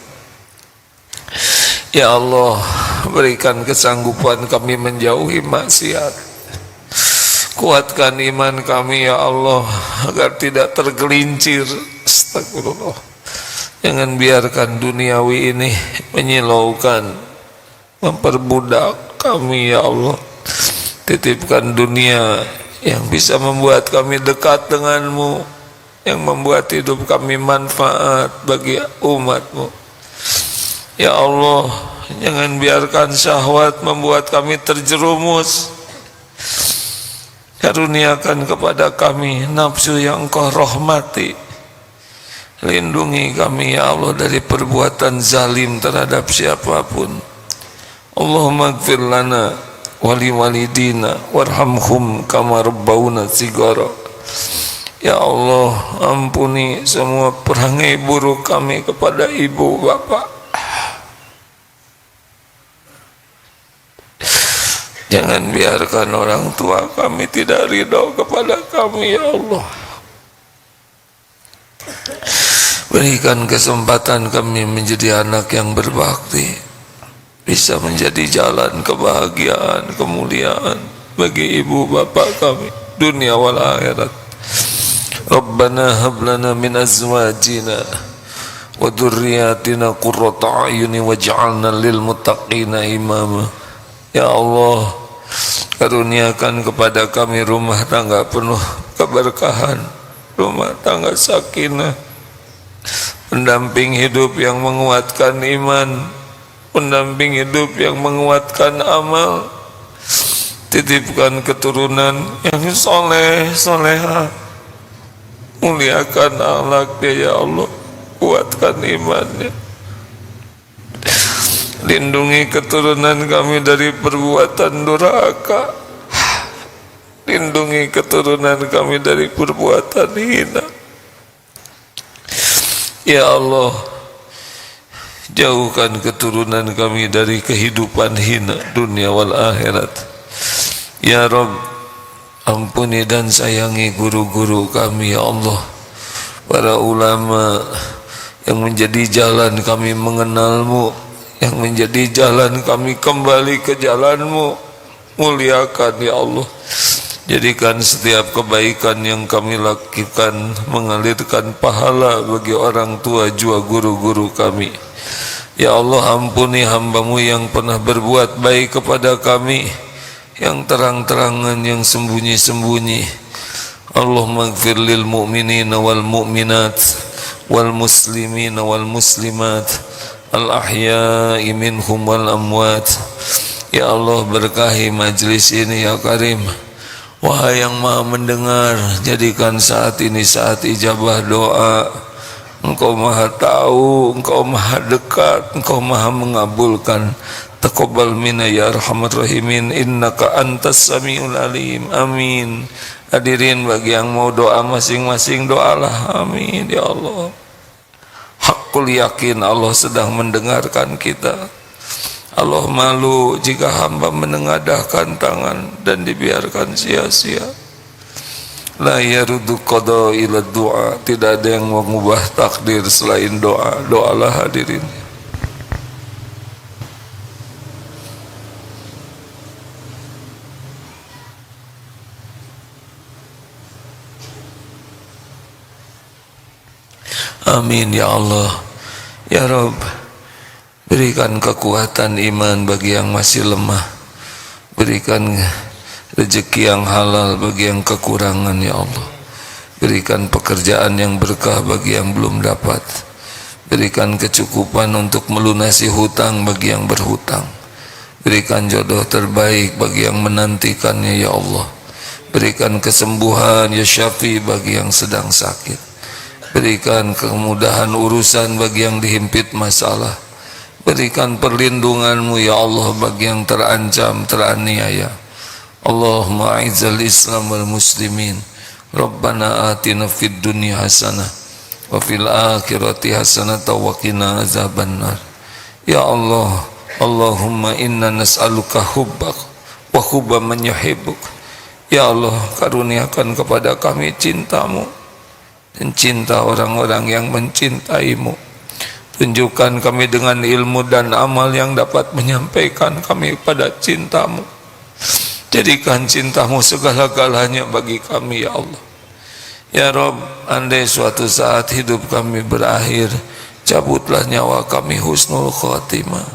Ya Allah, berikan kesanggupan kami menjauhi maksiat. Kuatkan iman kami ya Allah agar tidak tergelincir. Astagfirullah. Jangan biarkan duniawi ini menyilaukan, memperbudak kami ya Allah. Titipkan dunia yang bisa membuat kami dekat denganmu, yang membuat hidup kami manfaat bagi umatmu. Ya Allah, jangan biarkan syahwat membuat kami terjerumus. Karuniakan kepada kami nafsu yang Engkau rahmati. Lindungi kami ya Allah dari perbuatan zalim terhadap siapapun. Allahumma ighfir lana wali walidina warhamhum kama rabbawna shighara. Ya Allah, ampuni semua perangai buruk kami kepada ibu bapak. Jangan biarkan orang tua kami tidak ridho kepada kami ya Allah. Berikan kesempatan kami menjadi anak yang berbakti, bisa menjadi jalan kebahagiaan, kemuliaan bagi ibu bapak kami dunia wal akhirat. Rabbana hab lana min azwajina wa dzurriyyatina qurrata a'yuni waj'alna lil muttaqina imama. Ya Allah, karuniakan kepada kami rumah tangga penuh keberkahan, rumah tangga sakinah, pendamping hidup yang menguatkan iman, pendamping hidup yang menguatkan amal. Titipkan keturunan yang soleh, soleha, muliakan akhlaknya ya Allah, kuatkan imannya. Lindungi keturunan kami dari perbuatan durhaka. Lindungi keturunan kami dari perbuatan hina. Ya Allah, jauhkan keturunan kami dari kehidupan hina dunia wal akhirat. Ya Rabb, ampuni dan sayangi guru-guru kami ya Allah, para ulama yang menjadi jalan kami mengenalmu, yang menjadi jalan kami kembali ke jalanmu. Muliakan ya Allah, jadikan setiap kebaikan yang kami lakukan mengalirkan pahala bagi orang tua jua guru-guru kami. Ya Allah, ampuni hamba-Mu yang pernah berbuat baik kepada kami, yang terang-terangan, yang sembunyi-sembunyi. Allahumma ighfir lil mu'minina wal mu'minat wal muslimina wal muslimat al-ahya'i minhum wal amwat. Ya Allah, berkahi majlis ini ya Karim. Wahai yang maha mendengar, jadikan saat ini saat ijabah doa. Engkau maha tahu, engkau maha dekat, engkau maha mengabulkan. Taqabbal minna ya arhamar rahimin, innaka antas samiul alim. Amin. Hadirin, bagi yang mau doa masing-masing doalah. Amin ya Allah. Hakul yakin Allah sedang mendengarkan kita. Allah malu jika hamba menengadahkan tangan dan dibiarkan sia-sia. La yaruddu qada ila du'a, tidak ada yang mengubah takdir selain doa. Doalah hadirin. Amin ya Allah. Ya Rabb, berikan kekuatan iman bagi yang masih lemah. Berikan rezeki yang halal bagi yang kekurangan ya Allah. Berikan pekerjaan yang berkah bagi yang belum dapat. Berikan kecukupan untuk melunasi hutang bagi yang berhutang. Berikan jodoh terbaik bagi yang menantikannya ya Allah. Berikan kesembuhan ya Syafi bagi yang sedang sakit. Berikan kemudahan urusan bagi yang dihimpit masalah. Berikan perlindungan-Mu ya Allah bagi yang terancam, teraniaya. Allahumma a'izzal Islam wal muslimin. Rabbana atina fid dunya hasanah wa fil akhirati hasanah wa qina azabannar. Ya Allah, Allahumma inna nas'aluka hubbak wa hubba man yuhibbuk. Ya Allah, karuniakan kepada kami cinta-Mu dan cinta orang-orang yang mencintai-Mu. Tunjukkan kami dengan ilmu dan amal yang dapat menyampaikan kami pada cinta-Mu. Jadikan cinta-Mu segala-galanya bagi kami ya Allah. Ya Rabb, andai suatu saat hidup kami berakhir, cabutlah nyawa kami husnul khatimah.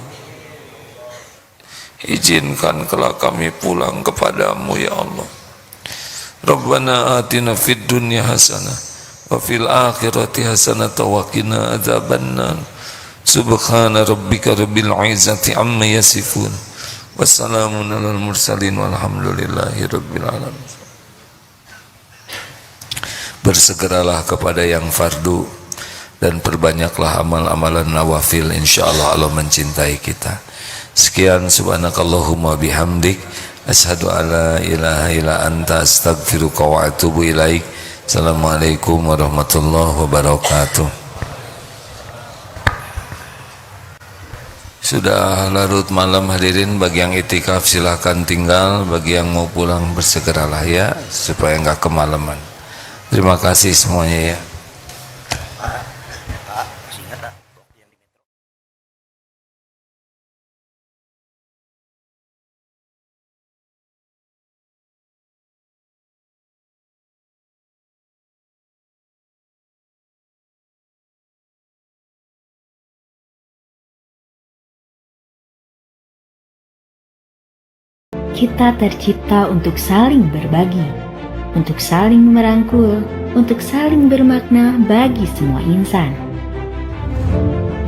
Izinkan kelak kami pulang kepadamu ya Allah. Rabbana atina fid dunya hasanah wa fil akhirati hasanatan wa qina adzabannar. Subhana rabbika rabbil izzati amma yasifun. Wassalamun alal mursalin walhamdulillahi rabbil alamin. Bersegeralah kepada yang fardu dan perbanyaklah amal-amalan nawafil, insyaallah Allah mencintai kita. Sekian, subhanakallahumma bihamdik, asyhadu alla ilaha illa anta, astaghfiruka wa atubu ilaik. Assalamualaikum warahmatullahi wabarakatuh. Sudah larut malam hadirin, bagi yang itikaf silahkan tinggal, bagi yang mau pulang bersegeralah ya, supaya enggak kemalaman. Terima kasih semuanya ya. Kita tercipta untuk saling berbagi, untuk saling merangkul, untuk saling bermakna bagi semua insan.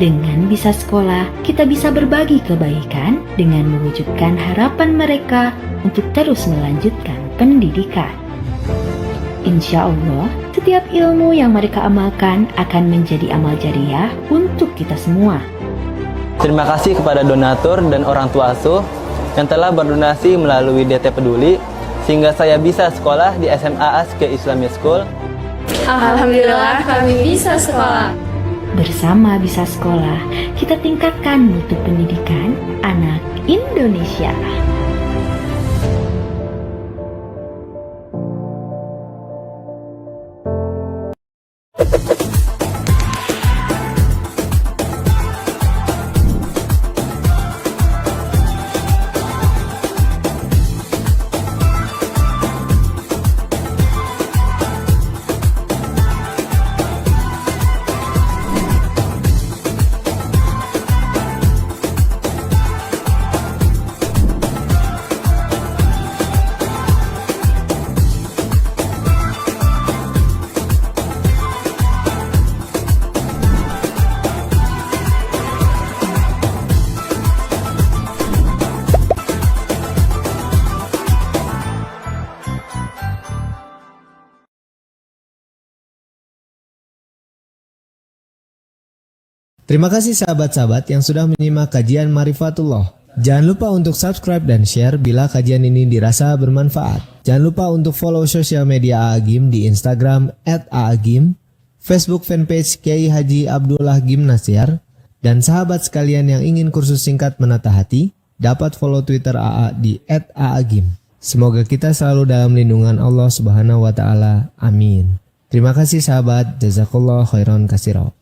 Dengan bisa sekolah, kita bisa berbagi kebaikan dengan mewujudkan harapan mereka untuk terus melanjutkan pendidikan. Insya Allah, setiap ilmu yang mereka amalkan akan menjadi amal jariah untuk kita semua. Terima kasih kepada donatur dan orang tua asuh yang telah berdonasi melalui DT Peduli sehingga saya bisa sekolah di SMA Aske Islamic School. Alhamdulillah kami bisa sekolah. Bersama Bisa Sekolah, kita tingkatkan mutu pendidikan anak Indonesia. Terima kasih sahabat-sahabat yang sudah menyimak kajian Marifatullah. Jangan lupa untuk subscribe dan share bila kajian ini dirasa bermanfaat. Jangan lupa untuk follow sosial media Aagim di Instagram @aagim, Facebook fanpage Kiai Haji Abdullah Gimnasyar, dan sahabat sekalian yang ingin kursus singkat menata hati, dapat follow Twitter AA di @aagim. Semoga kita selalu dalam lindungan Allah Subhanahu wa taala. Amin. Terima kasih sahabat. Jazakallah khairan katsira.